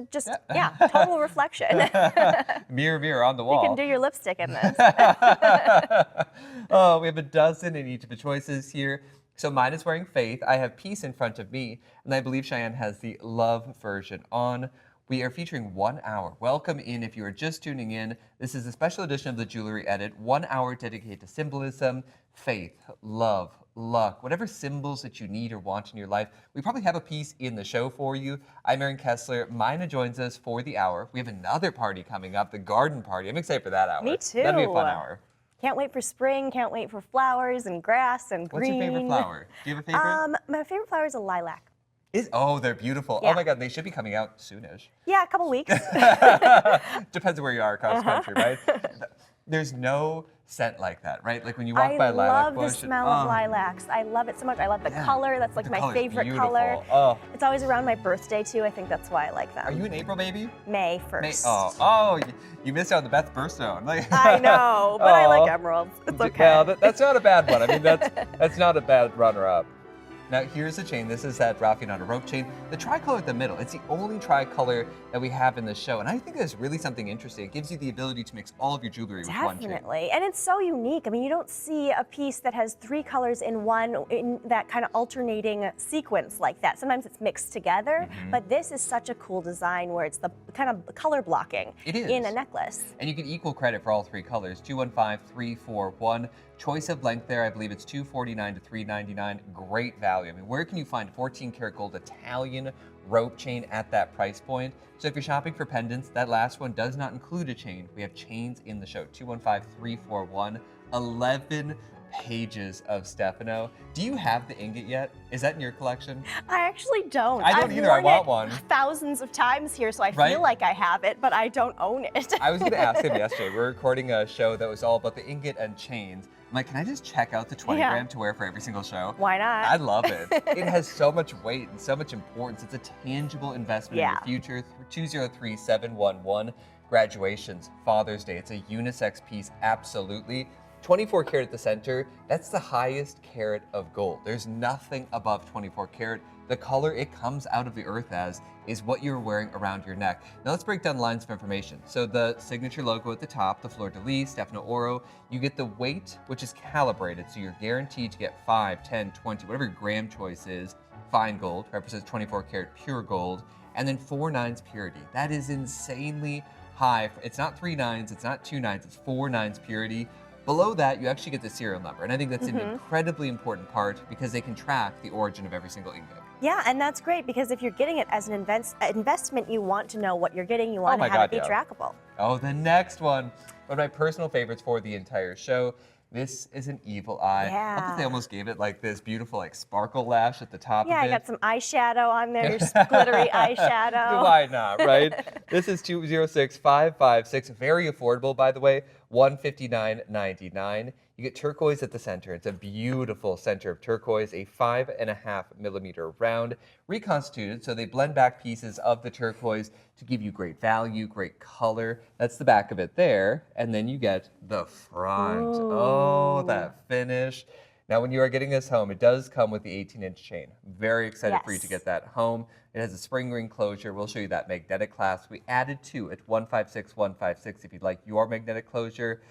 total reflection. Mirror, mirror on the wall. You can do your lipstick in this. Oh, we have a dozen in each of the choices here. So mine is wearing Faith. I have Peace in front of me, and I believe Cheyenne has the Love version on. We are featuring 1 hour. Welcome in if you are just tuning in. This is a special edition of the Jewelry Edit. 1 hour dedicated to symbolism, faith, love, luck, whatever symbols that you need or want in your life. We probably have a piece in the show for you. I'm Aaron Kessler. Mina joins us for the hour. We have another party coming up, the garden party. I'm excited for that hour. Me too. That'll be a fun hour. Can't wait for spring, can't wait for flowers and grass and green. What's your favorite flower? Do you have a favorite? My favorite flower is a lilac. Oh, they're beautiful. Yeah. Oh my God, they should be coming out soonish. Yeah, a couple weeks. Depends on where you are across the country, right? There's no scent like that, right? Like when you walk by a lilac bush. I love the smell of lilacs. I love it so much. I love the color. That's like my favorite color. Oh. It's always around my birthday too. I think that's why I like them. Are you an April baby? May 1st. Oh, you missed out on the best birthstone. I know, but I like emeralds. It's okay. Yeah, that's not a bad one. I mean, that's not a bad runner-up. Now here's the chain. This is that Raffinato rope chain. The tricolor at the middle, it's the only tricolor that we have in the show. And I think that's really something interesting. It gives you the ability to mix all of your jewelry with one chain. Definitely, and it's so unique. I mean, you don't see a piece that has 3 colors in one, in that kind of alternating sequence like that. Sometimes it's mixed together, but this is such a cool design where it's the kind of color blocking in a necklace. And you get equal credit for all 3 colors, 215341. Choice of length there, I believe it's $249 to $399. Great value. I mean, where can you find 14 karat gold Italian rope chain at that price point? So if you're shopping for pendants, that last one does not include a chain. We have chains in the show, 215341, 11 pages of Stefano. Do you have the ingot yet? Is that in your collection? I actually don't. I don't either. I want one. Thousands of times here, so I feel like I have it, but I don't own it. I was going to ask him yesterday. We were recording a show that was all about the ingot and chains. I'm like, can I just check out the 20 gram to wear for every single show? Why not? I love it. It has so much weight and so much importance. It's a tangible investment in your future. 203711, graduations, Father's Day. It's a unisex piece, absolutely. 24 karat at the center, that's the highest carat of gold. There's nothing above 24 karat. The color it comes out of the earth as is what you're wearing around your neck. Now let's break down the lines of information. So the signature logo at the top, the fleur-de-lis, Stefano Oro, you get the weight, which is calibrated, so you're guaranteed to get 5, 10, 20, whatever your gram choice is. Fine gold represents 24 karat pure gold, and then 4 nines purity. That is insanely high. It's not 3 nines, it's not 2 nines, it's 4 nines purity. Below that, you actually get the serial number, and I think that's an incredibly important part because they can track the origin of every single ingot. Yeah, and that's great because if you're getting it as an investment, you want to know what you're getting. You want to have it be trackable. Oh, the next one. One of my personal favorites for the entire show. This is an evil eye. Yeah. I thought they almost gave it like this beautiful like sparkle lash at the top of it. Yeah, I got some eyeshadow on there, your glittery eyeshadow. Why not, right? This is 206556. Very affordable, by the way. $159.99. You get turquoise at the center. It's a beautiful center of turquoise, a 5.5 millimeter round, reconstituted, so they blend back pieces of the turquoise to give you great value, great color. That's the back of it there, and then you get the front. Ooh. Oh, that finish. Now, when you are getting this home, it does come with the 18-inch chain. Very excited for you to get that home. It has a spring ring closure. We'll show you that magnetic clasp. We added 2 at 156,156 if you'd like your magnetic closure.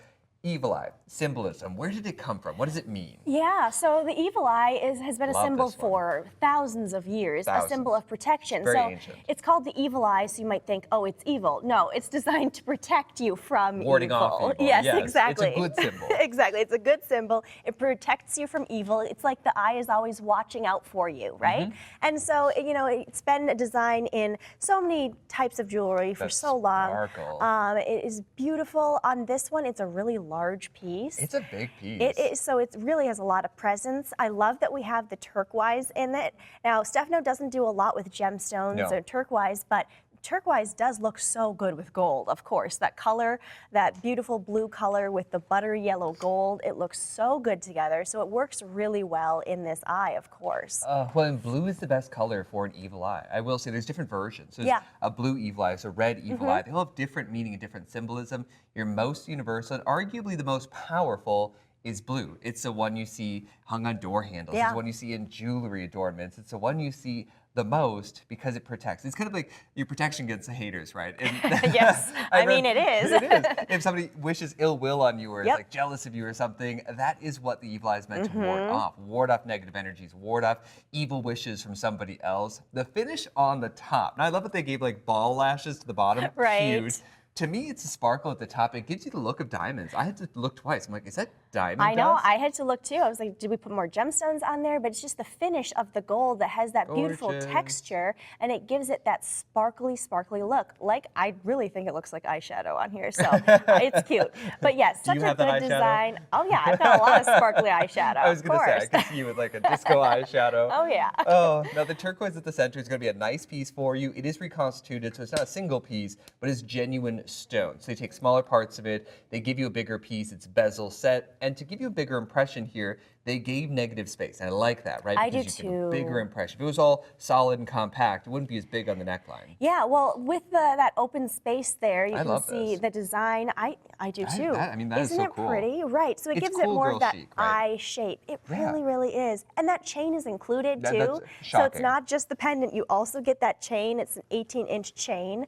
Evil eye, symbolism. Where did it come from? What does it mean? Yeah, so the evil eye has been a symbol for thousands of years, a symbol of protection. Very so ancient. It's called the evil eye, so you might think, oh, it's evil. No, it's designed to protect you from Warding evil. off evil. Yes, exactly. It's a good symbol. Exactly, it's a good symbol. It protects you from evil. It's like the eye is always watching out for you, right? And so, you know, it's been a design in so many types of jewelry for so long. Sparkle. It is beautiful. On this one, it's a really large piece. It's a big piece. It is, so it really has a lot of presence. I love that we have the turquoise in it. Now, Stefano doesn't do a lot with gemstones or turquoise, but turquoise does look so good with gold, of course. That color, that beautiful blue color with the buttery yellow gold, it looks so good together. So it works really well in this eye, of course. Well, and blue is the best color for an evil eye. I will say there's different versions. There's a blue evil eye, so red evil eye. They all have different meaning and different symbolism. Your most universal and arguably the most powerful is blue. It's the one you see hung on door handles. It's the one you see in jewelry adornments. It's the one you see the most because it protects. It's kind of like your protection against the haters, right? And yes, I mean it is. It is. If somebody wishes ill will on you or is like jealous of you or something, that is what the evil eye is meant to ward off negative energies, ward off evil wishes from somebody else. The finish on the top. Now I love that they gave like ball lashes to the bottom. Right. Huge. To me, it's a sparkle at the top. It gives you the look of diamonds. I had to look twice. I'm like, is that diamond I know. dust? I had to look too. I was like, did we put more gemstones on there? But it's just the finish of the gold that has that beautiful texture, and it gives it that sparkly, sparkly look. Like, I really think it looks like eyeshadow on here, so it's cute. But yes, such a good design. Oh yeah, I've got a lot of sparkly eyeshadow. I was going to say, I could see you with like a disco eyeshadow. Oh yeah. Oh, now the turquoise at the center is going to be a nice piece for you. It is reconstituted, so it's not a single piece, but it's genuine stone. So they take smaller parts of it, they give you a bigger piece, it's bezel set, and to give you a bigger impression here, they gave negative space, and I like that, right? I do because you get too. a bigger impression. If it was all solid and compact, it wouldn't be as big on the neckline. Yeah, well, with that open space there, you can see this. the design. I do too. I mean, that is Isn't so cool. it pretty? Right, so it It's gives it cool more girl of that chic, right? eye shape. It really, really is. And that chain is included too. That's So it's shocking. not just the pendant, you also get that chain. It's an 18-inch chain.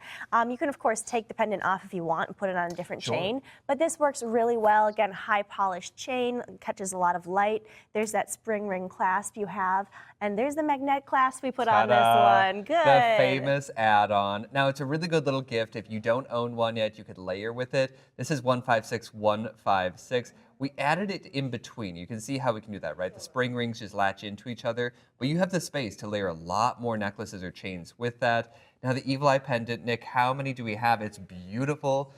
You can, of course, take the pendant off if you want and put it on a different chain. But this works really well. Again, high polished chain, catches a lot of light. There's that spring ring clasp you have. And there's the magnetic clasp we put on this one. Good. The famous add-on. Now, it's a really good little gift. If you don't own one yet, you could layer with it. This is 156156. We added it in between. You can see how we can do that, right? The spring rings just latch into each other, but you have the space to layer a lot more necklaces or chains with that. Now, the Evil Eye pendant, Nick, how many do we have? It's beautiful.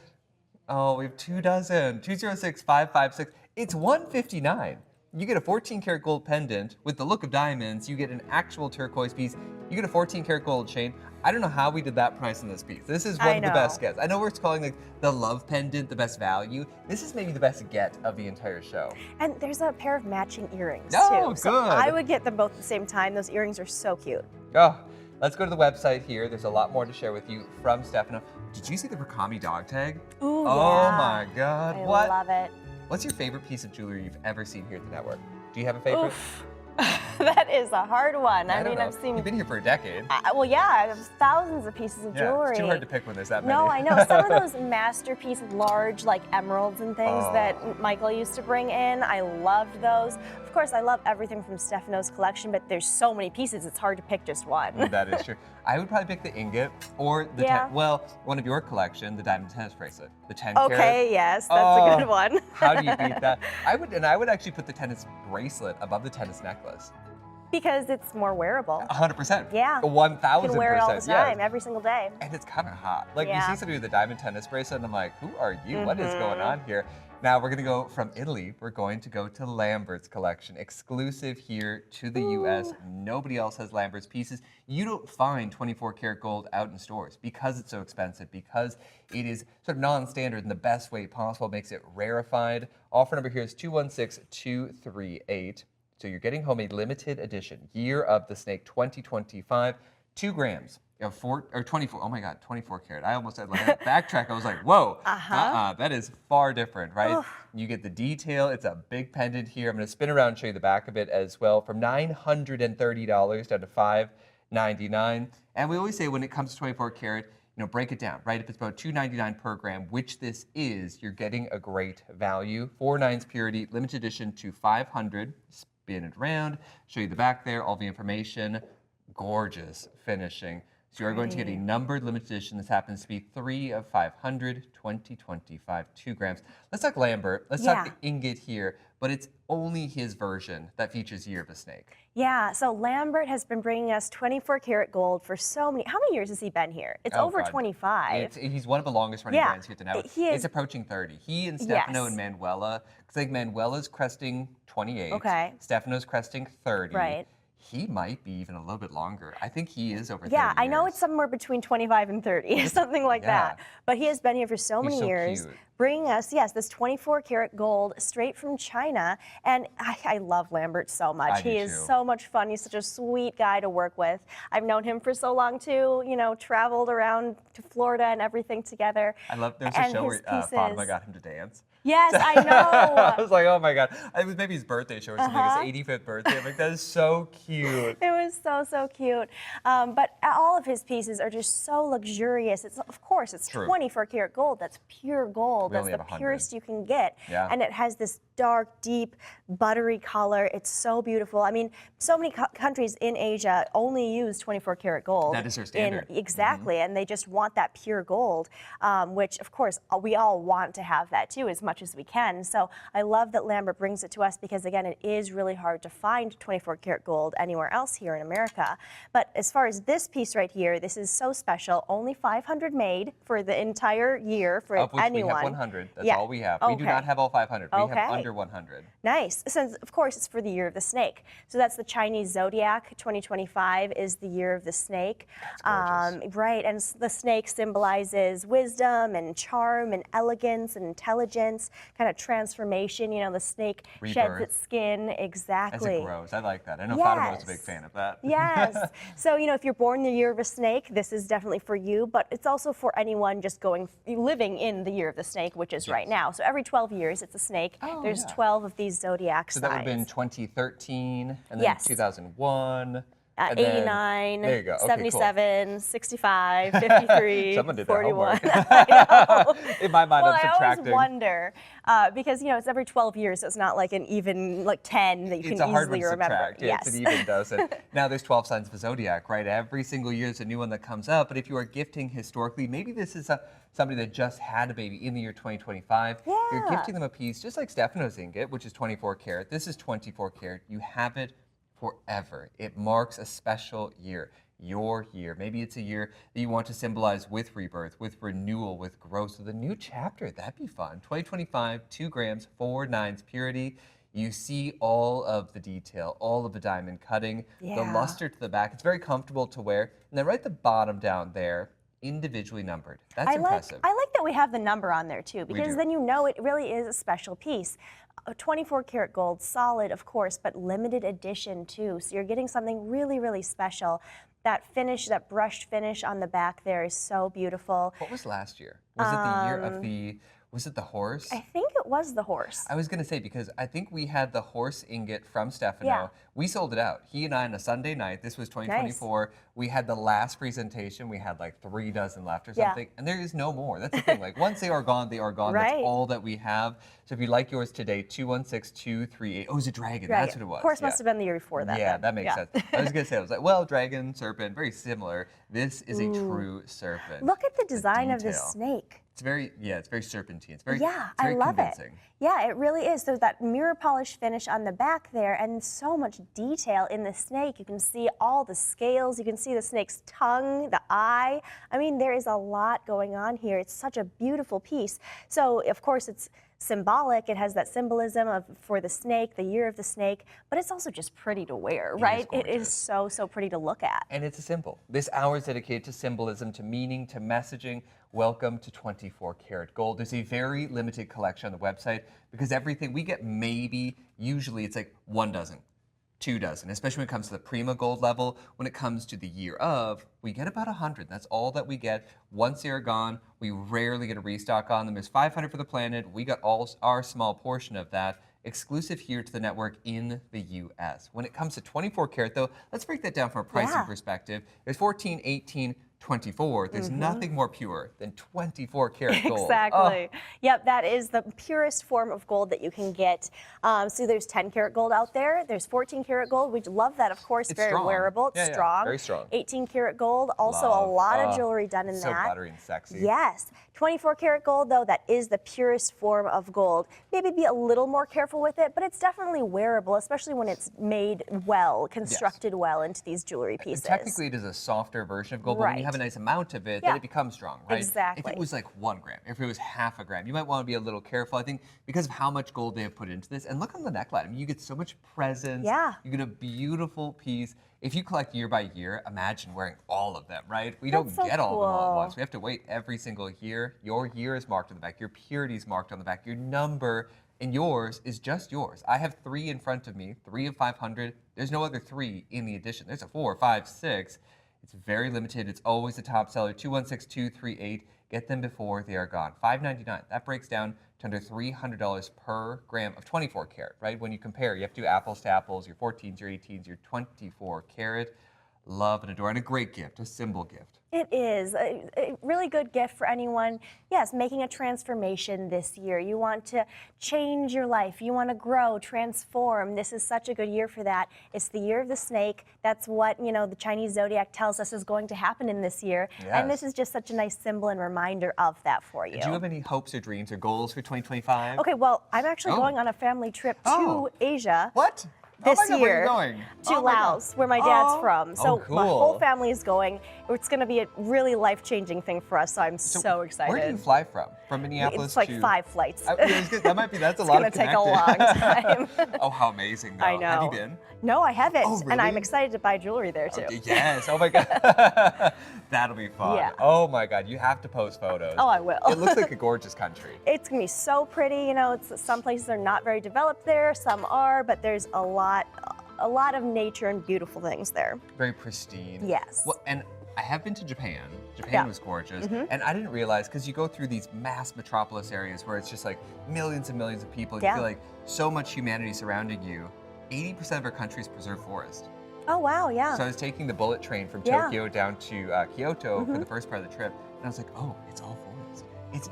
Oh, we have 24, 206556. It's $159. You get a 14-karat gold pendant with the look of diamonds. You get an actual turquoise piece. You get a 14-karat gold chain. I don't know how we did that price on this piece. This is one of the best gets. I know we're calling like the love pendant the best value. This is maybe the best get of the entire show. And there's a pair of matching earrings Oh, too. So good. I would get them both at the same time. Those earrings are so cute. Oh, let's go to the website here. There's a lot more to share with you from Stefano. Did you see the Rakami dog tag? Ooh, oh my God. I what? love it. What's your favorite piece of jewelry you've ever seen here at the network? Do you have a favorite? Oof. That is a hard one. I mean, know. I've seen. You've been here for a decade. Well, yeah, I have thousands of pieces of jewelry. It's too hard to pick when there's that many. No, I know. Some of those masterpiece, large, like emeralds and things that Michael used to bring in, I loved those. Of course, I love everything from Stefano's collection, but there's so many pieces, it's hard to pick just one. That is true. I would probably pick the ingot or the one of your collection, the diamond tennis bracelet, the 10 karat. Okay, yes, that's a good one. How do you beat that? I would actually put the tennis bracelet above the tennis necklace. Because it's more wearable. 100%. Yeah. 1,000%. You can wear it all the time, yes. every single day. And it's kind of hot. Like you see somebody with a diamond tennis bracelet, and I'm like, who are you? What is going on here? Now we're gonna go from Italy. We're going to go to Lambert's collection, exclusive here to the US. Nobody else has Lambert's pieces. You don't find 24 karat gold out in stores because it's so expensive, because it is sort of non-standard in the best way possible, makes it rarefied. Offer number here is 216238. So you're getting home a limited edition, Year of the Snake 2025, 2 grams. 24, oh my God, 24 karat. I almost had like a backtrack. I was like, whoa, that is far different, right? You get the detail. It's a big pendant here. I'm gonna spin around and show you the back of it as well. From $930 down to $599. And we always say when it comes to 24 karat, break it down, right? If it's about $299 per gram, which this is, you're getting a great value. 4/9 purity, limited edition to 500. Spin it around, show you the back there, all the information. Gorgeous finishing. So you are going to get a numbered limited edition. This happens to be 3 of 500, 2025, 2 grams. Let's talk Lambert. Let's talk the ingot here, but it's only his version that features Year of the Snake. Yeah, so Lambert has been bringing us 24 karat gold for how many years has he been here? It's over 25. He's one of the longest running brands here at the network. It's approaching 30. He and Stefano and Manuela, because like Manuela's cresting 28. Okay. Stefano's cresting 30. Right. he might be even a little bit longer. I think he is over 30 Yeah, I know years. it's somewhere between 25 and 30, something like that. But he has been here for so many years, cute. bringing us, yes, this 24 karat gold straight from China. And I love Lambert so much. He is so much fun. He's such a sweet guy to work with. I've known him for so long too, you know, traveled around to Florida and everything together. I love, there's a show where Fatima got him to dance. Yes, I know. I was like, oh my God. It was maybe his birthday show or something, his 85th birthday. I'm like, that is so cute. It was so cute. But all of his pieces are just so luxurious. It's, of course, it's 24 karat gold. That's pure gold. That's the purest you can get. Yeah. And it has this dark, deep, buttery color. It's so beautiful. I mean, so many countries in Asia only use 24 karat gold. That is their standard. Exactly. And they just want that pure gold, which, of course, we all want to have that too, as much as we can. So I love that Lambert brings it to us because, again, it is really hard to find 24 karat gold anywhere else here in America. But as far as this piece right here, this is so special. Only 500 made for the entire year for of which anyone. We have 100. That's all we have. We do not have all 500. We have under 100. Nice. Since, of course, it's for the year of the snake. So that's the Chinese zodiac. 2025 is the year of the snake. Right. And the snake symbolizes wisdom and charm and elegance and intelligence, kind of transformation. You know, the snake sheds its skin. Exactly. As it grows. I like that. I know Fatima was a big fan of that. Yes. So, you know, if you're born in the year of a snake, this is definitely for you, but it's also for anyone just living in the year of the snake, which is right now. So every 12 years, it's a snake. There's 12 of these zodiac signs. So that would have been 2013, and then 2001. 89, there you go. Okay, 77, cool. 65, 53, Someone did 41. I know. In my mind, I'm subtracting. I always wonder, because, you know, it's every 12 years, so it's not like an even, like 10 that you can easily remember. Subtract. Yeah, it's an even dozen. Now there's 12 signs of zodiac, right? Every single year is a new one that comes up, but if you are gifting historically, maybe this is somebody that just had a baby in the year 2025. You're gifting them a piece, just like Stefano's ingot, which is 24 karat. This is 24 karat. You have it forever. It marks a special year, your year. Maybe it's a year that you want to symbolize with rebirth, with renewal, with growth. So the new chapter, that'd be fun. 2025, 2 grams, 4 nines purity. You see all of the detail, all of the diamond cutting, the luster to the back. It's very comfortable to wear. And then right at the bottom down there, individually numbered. That's impressive. I like that we have the number on there too, because then you know it really is a special piece. 24 karat gold, solid, of course, but limited edition too. So you're getting something really, really special. That finish, that brushed finish on the back there is so beautiful. What was last year? Was it the year of the... Was it the horse? I think it was the horse. I was going to say, because I think we had the horse ingot from Stefano. We sold it out. He and I on a Sunday night. This was 2024. We had the last presentation. We had like 3 dozen left or something. And there is no more. That's the thing. Like, once they are gone, they are gone. That's all that we have. So if you like yours today, 216-238. Oh, it was a dragon. That's what it was. Horse must have been the year before that. Yeah, that makes sense. I was going to say, I was like, well, dragon, serpent, very similar. This is a true serpent. Look at the design of this snake. It's very, it's very serpentine. It's very, I love convincing. it. Yeah, it really is. There's that mirror polish finish on the back there and so much detail in the snake. You can see all the scales. You can see the snake's tongue, the eye. I mean, there is a lot going on here. It's such a beautiful piece. So, of course, it's symbolic. It has that symbolism for the snake, the year of the snake, but it's also just pretty to wear, right? It is so pretty to look at. And it's a symbol. This hour is dedicated to symbolism, to meaning, to messaging. Welcome to 24 karat gold. There's a very limited collection on the website because everything we get, usually it's like 1 dozen, 2 dozen, especially when it comes to the Prima gold level. When it comes to the year of, we get about 100. That's all that we get. Once they are gone, we rarely get a restock on them. There's 500 for the planet. We got our small portion of that, exclusive here to the network in the U.S. When it comes to 24 karat, though, let's break that down from a pricing perspective. There's 14, 18, 24. There's nothing more pure than 24 karat gold. Exactly. Yep, that is the purest form of gold that you can get. So there's 10 karat gold out there. There's 14 karat gold. We love that, of course. It's very strong. wearable. It's strong. Very strong. 18 karat gold. Also a lot of jewelry done in that. So buttery and sexy. Yes. 24 karat gold, though, that is the purest form of gold. Maybe be a little more careful with it, but it's definitely wearable, especially when it's made well, constructed well into these jewelry pieces. Technically, it is a softer version of gold, but when you have have a nice amount of it, then it becomes strong, right? Exactly. If it was like 1 gram, if it was half a gram, you might want to be a little careful. I think because of how much gold they have put into this. And look on the neckline. I mean, you get so much presence. Yeah. You get a beautiful piece. If you collect year by year, imagine wearing all of them, right? We don't get all of them all at once. We have to wait every single year. Your year is marked on the back. Your purity is marked on the back. Your number and yours is just yours. I have 3 in front of me, 3 of 500. There's no other 3 in the edition. There's a 4, 5, 6. It's very limited. It's always the top seller. 216238. Get them before they are gone. $5.99. That breaks down to under $300 per gram of 24 karat, right? When you compare, you have to do apples to apples, your 14s, your 18s, your 24 karat. Love and adore, and a great gift, a symbol gift. It is a really good gift for anyone, yes, making a transformation this year. You want to change your life. You want to grow, transform. This is such a good year for that. It's the year of the snake. That's what, the Chinese zodiac tells us is going to happen in this year. Yes. And this is just such a nice symbol and reminder of that for you. Do you have any hopes or dreams or goals for 2025? Okay, well, I'm actually going on a family trip to Asia. What? This oh my God, year where are you going? to Laos, where my dad's from. So cool. my whole family is going. It's going to be a really life-changing thing for us. So I'm so excited. Where do you fly from? From Minneapolis It's like to 5 flights. That's a lot of It's going to take a long time. Oh, how amazing, though. I know. Have you been? No, I haven't. Oh, really? And I'm excited to buy jewelry there, too. Yes. Oh, my God. That'll be fun. Yeah. Oh, my God. You have to post photos. Oh, I will. It looks like a gorgeous country. It's going to be so pretty. Some places are not very developed there. Some are, but there's a lot of nature and beautiful things there. Very pristine. Yes. Well, and I have been to Japan. Japan was gorgeous. And I didn't realize, because you go through these mass metropolis areas where it's just like millions and millions of people, and you feel like so much humanity surrounding you. 80% of our country is preserved forest. Oh, wow, yeah. So I was taking the bullet train from Tokyo down to Kyoto for the first part of the trip, and I was like, oh, it's all forest. It's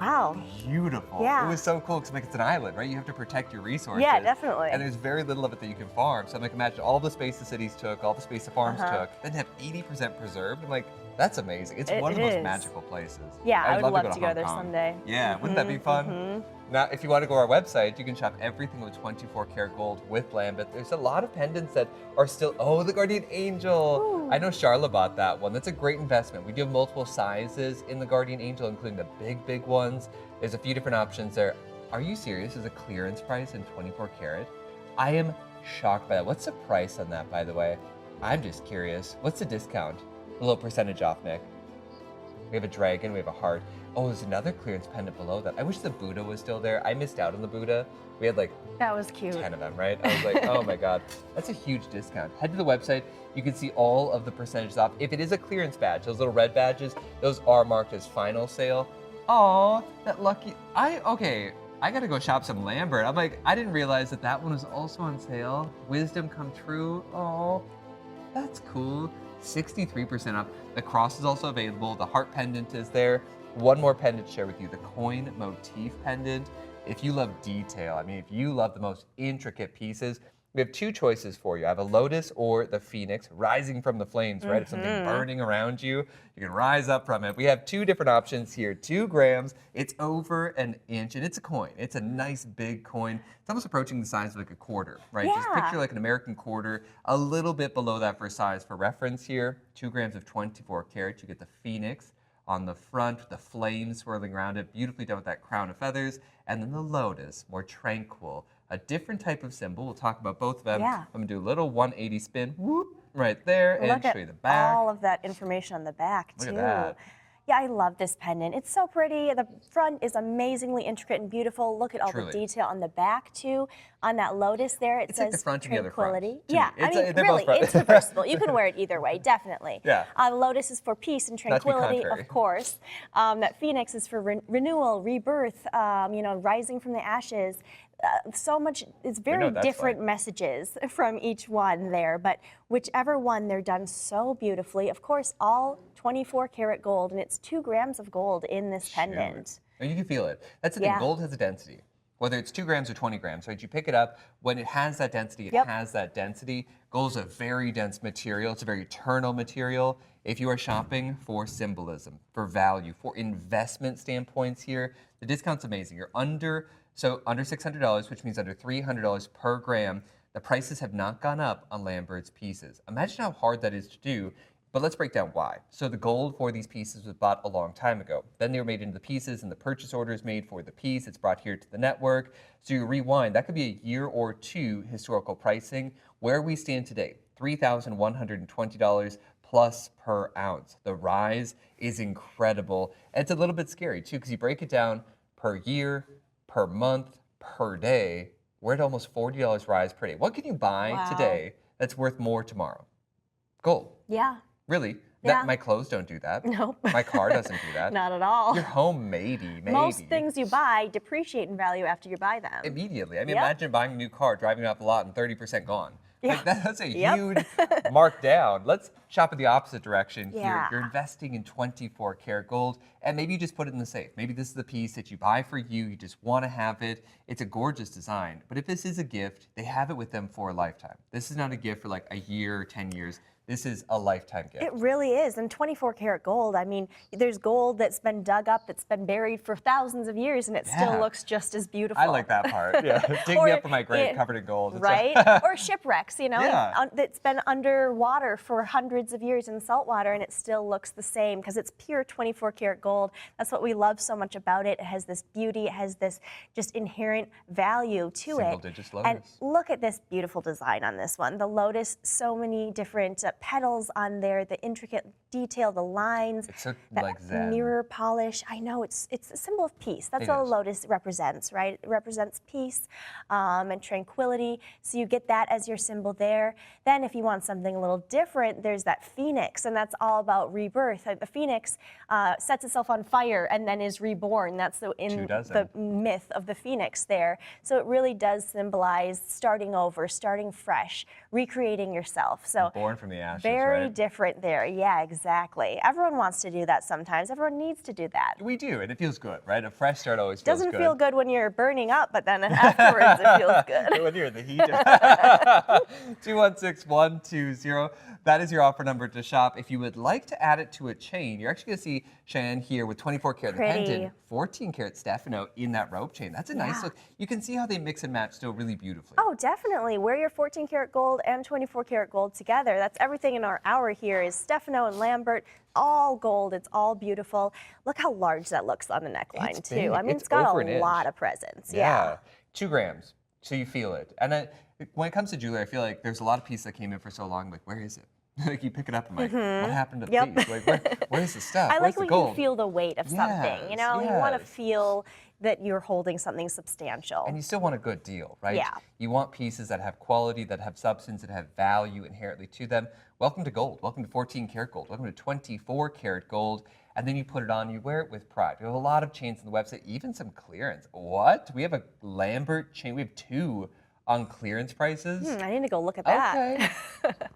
beautiful. Yeah. It was so cool, because it's an island, right? You have to protect your resources. Yeah, definitely. And there's very little of it that you can farm. So I'm like, imagine all the space the cities took, all the space the farms took, then to have 80% preserved. I'm like, that's amazing. It's one of the most magical places. Yeah, I would love to to go there Kong. someday. Yeah, wouldn't that be fun? Now, if you want to go to our website, you can shop everything with 24 karat gold with Lambeth. There's a lot of pendants that are still, the Guardian Angel. Ooh. I know Charla bought that one. That's a great investment. We do have multiple sizes in the Guardian Angel, including the big ones. There's a few different options there. Are you serious? Is a clearance price in 24 karat? I am shocked by that. What's the price on that, by the way? I'm just curious. What's the discount? A little percentage off, Nick. We have a dragon, we have a heart. Oh, there's another clearance pendant below that. I wish the Buddha was still there. I missed out on the Buddha. We had like that was cute. 10 of them, right? I was like, oh my God, that's a huge discount. Head to the website. You can see all of the percentages off. If it is a clearance badge, those little red badges, those are marked as final sale. Oh, that lucky. I gotta go shop some Lambert. I'm like, I didn't realize that one was also on sale. Wisdom come true. Oh, that's cool. 63% off. The cross is also available. The heart pendant is there. One more pendant to share with you, the coin motif pendant. If you love detail, if you love the most intricate pieces, we have 2 choices for you. I have a lotus or the phoenix rising from the flames, right? If something burning around you, you can rise up from it. We have 2 different options here. 2 grams, it's over an inch, and it's a coin. It's a nice big coin. It's almost approaching the size of like a quarter, right? Yeah. Just picture like an American quarter, a little bit below that for size. For reference here, 2 grams of 24 karat, you get the phoenix on the front with the flames swirling around it, beautifully done with that crown of feathers, and then the lotus, more tranquil, a different type of symbol. We'll talk about both of them. Yeah. I'm gonna do a little 180 spin, whoop, right there, and show you the back. Look at all of that information on the back, too. Look at that. Yeah, I love this pendant. It's so pretty. The front is amazingly intricate and beautiful. Look at all the detail on the back, too. On that lotus there, it says like the front and the other front, tranquility. to Yeah, me. Really, it's reversible. You can wear it either way, definitely. Yeah. The lotus is for peace and tranquility, of course. That phoenix is for renewal, rebirth, rising from the ashes. So much, it's very different messages from each one there, but whichever one, they're done so beautifully. Of course, all 24 karat gold, and it's 2 grams of gold in this pendant. And you can feel it. That's the thing, gold has a density. Whether it's 2 grams or 20 grams, right? You pick it up, when it has that density, it has that density. Gold is a very dense material. It's a very eternal material. If you are shopping for symbolism, for value, for investment standpoints here, the discount's amazing. You're under $600, which means under $300 per gram. The prices have not gone up on Lambert's pieces. Imagine how hard that is to do. But let's break down why. So the gold for these pieces was bought a long time ago. Then they were made into the pieces and the purchase order is made for the piece. It's brought here to the network. So you rewind, that could be a year or two historical pricing. Where we stand today, $3,120 plus per ounce. The rise is incredible. And it's a little bit scary too, because you break it down per year, per month, per day. We're at almost $40 rise per day. What can you buy today that's worth more tomorrow? Gold. Yeah. Really? Yeah. My clothes don't do that. Nope. My car doesn't do that. Not at all. Your home, maybe. Most things you buy depreciate in value after you buy them. Immediately. I mean, imagine buying a new car, driving it off the lot, and 30% gone. Yeah. Like, that's a huge markdown. Let's shop in the opposite direction here. You're investing in 24 karat gold, and maybe you just put it in the safe. Maybe this is the piece that you buy for you just want to have it. It's a gorgeous design, but if this is a gift, they have it with them for a lifetime. This is not a gift for like a year or 10 years. This is a lifetime gift. It really is. And 24 karat gold, I mean, there's gold that's been dug up, that's been buried for thousands of years, and it still looks just as beautiful. I like that part. Yeah. Dig me up from my grave covered in gold. Right? Or shipwrecks, you know, that's been underwater for hundreds of years in salt water, and it still looks the same because it's pure 24 karat gold. That's what we love so much about it. It has this beauty, it has this just inherent value to it. Single-digit lotus. And look at this beautiful design on this one. The lotus, so many different petals on there, the intricate detail, the lines, it's so, that like Zen. mirror polish. I know it's a symbol of peace. That's what a lotus represents, right? It represents peace and tranquility. So you get that as your symbol there. Then if you want something a little different, there's that phoenix, and that's all about rebirth. The phoenix sets itself on fire and then is reborn. That's the myth of the phoenix there. So it really does symbolize starting over, starting fresh, recreating yourself. So born from the ashes, very different there. Yeah, exactly. Everyone wants to do that sometimes. Everyone needs to do that. We do, and it feels good, right? A fresh start always feels good. Doesn't feel good when you're burning up, but then afterwards it feels good. When you're in the heat. 216120. That is your offer number to shop. If you would like to add it to a chain, you're actually going to see Cheyenne here with 24 karat pendant, 14 karat Stefano in that rope chain. That's a nice look. You can see how they mix and match still really beautifully. Oh, definitely. Wear your 14 karat gold and 24 karat gold together. That's everything in our hour here is Stefano and Lambert. All gold. It's all beautiful. Look how large that looks on the neckline, too. I mean, it's got a lot of presence. Yeah. 2 grams. So you feel it. And when it comes to jewelry, I feel like there's a lot of pieces that came in for so long. Like, where is it? Like you pick it up and like, what happened to the piece? Like, where's the stuff? I like when you can feel the weight of something. You know, you want to feel that you're holding something substantial. And you still want a good deal, right? Yeah. You want pieces that have quality, that have substance, that have value inherently to them. Welcome to gold. Welcome to 14 karat gold. Welcome to 24 karat gold. And then you put it on, you wear it with pride. We have a lot of chains on the website, even some clearance. What? We have a Lambert chain. We have 2 on clearance prices. I need to go look at that. Okay.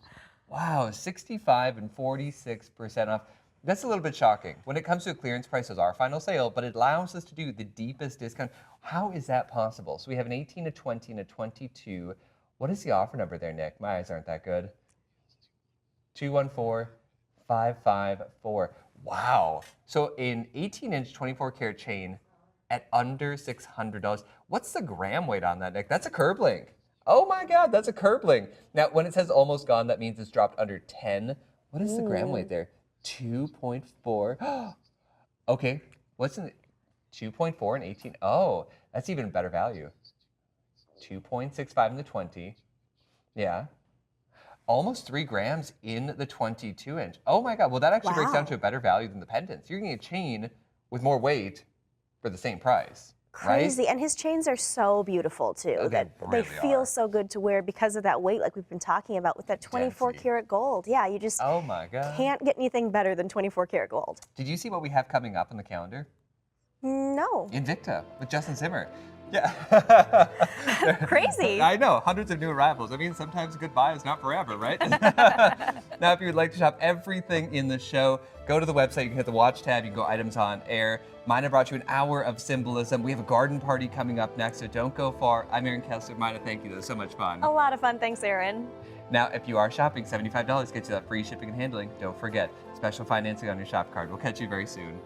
Wow, 65 and 46% off. That's a little bit shocking. When it comes to a clearance price, those are final sale, but it allows us to do the deepest discount. How is that possible? So we have an 18, a 20, and a 22. What is the offer number there, Nick? My eyes aren't that good. 214554. Wow. So an 18-inch, 24-karat chain at under $600. What's the gram weight on that, Nick? That's a curb link. Oh my God, that's a curb link. Now, when it says almost gone, that means it's dropped under 10. What is the gram weight there? 2.4. Okay, what's in 2.4 and 18? Oh, that's even better value. 2.65 in the 20. Yeah. Almost 3 grams in the 22-inch. Oh my God, well that actually breaks down to a better value than the pendants. You're getting a chain with more weight for the same price. Crazy, right? And his chains are so beautiful too. They feel so good to wear because of that weight, like we've been talking about with that 24 karat gold. Yeah, you just can't get anything better than 24 karat gold. Did you see what we have coming up on the calendar? No. Invicta with Justin Zimmer. Yeah. Crazy. I know, hundreds of new arrivals. I mean, sometimes goodbye is not forever, right? Now, if you would like to shop everything in the show, go to the website. You can hit the watch tab. You can go items on air. Mina brought you an hour of symbolism. We have a garden party coming up next, so don't go far. I'm Aaron Kessler. Mina, thank you. That was so much fun. A lot of fun. Thanks, Aaron. Now, if you are shopping, $75 gets you that free shipping and handling. Don't forget, special financing on your shop card. We'll catch you very soon.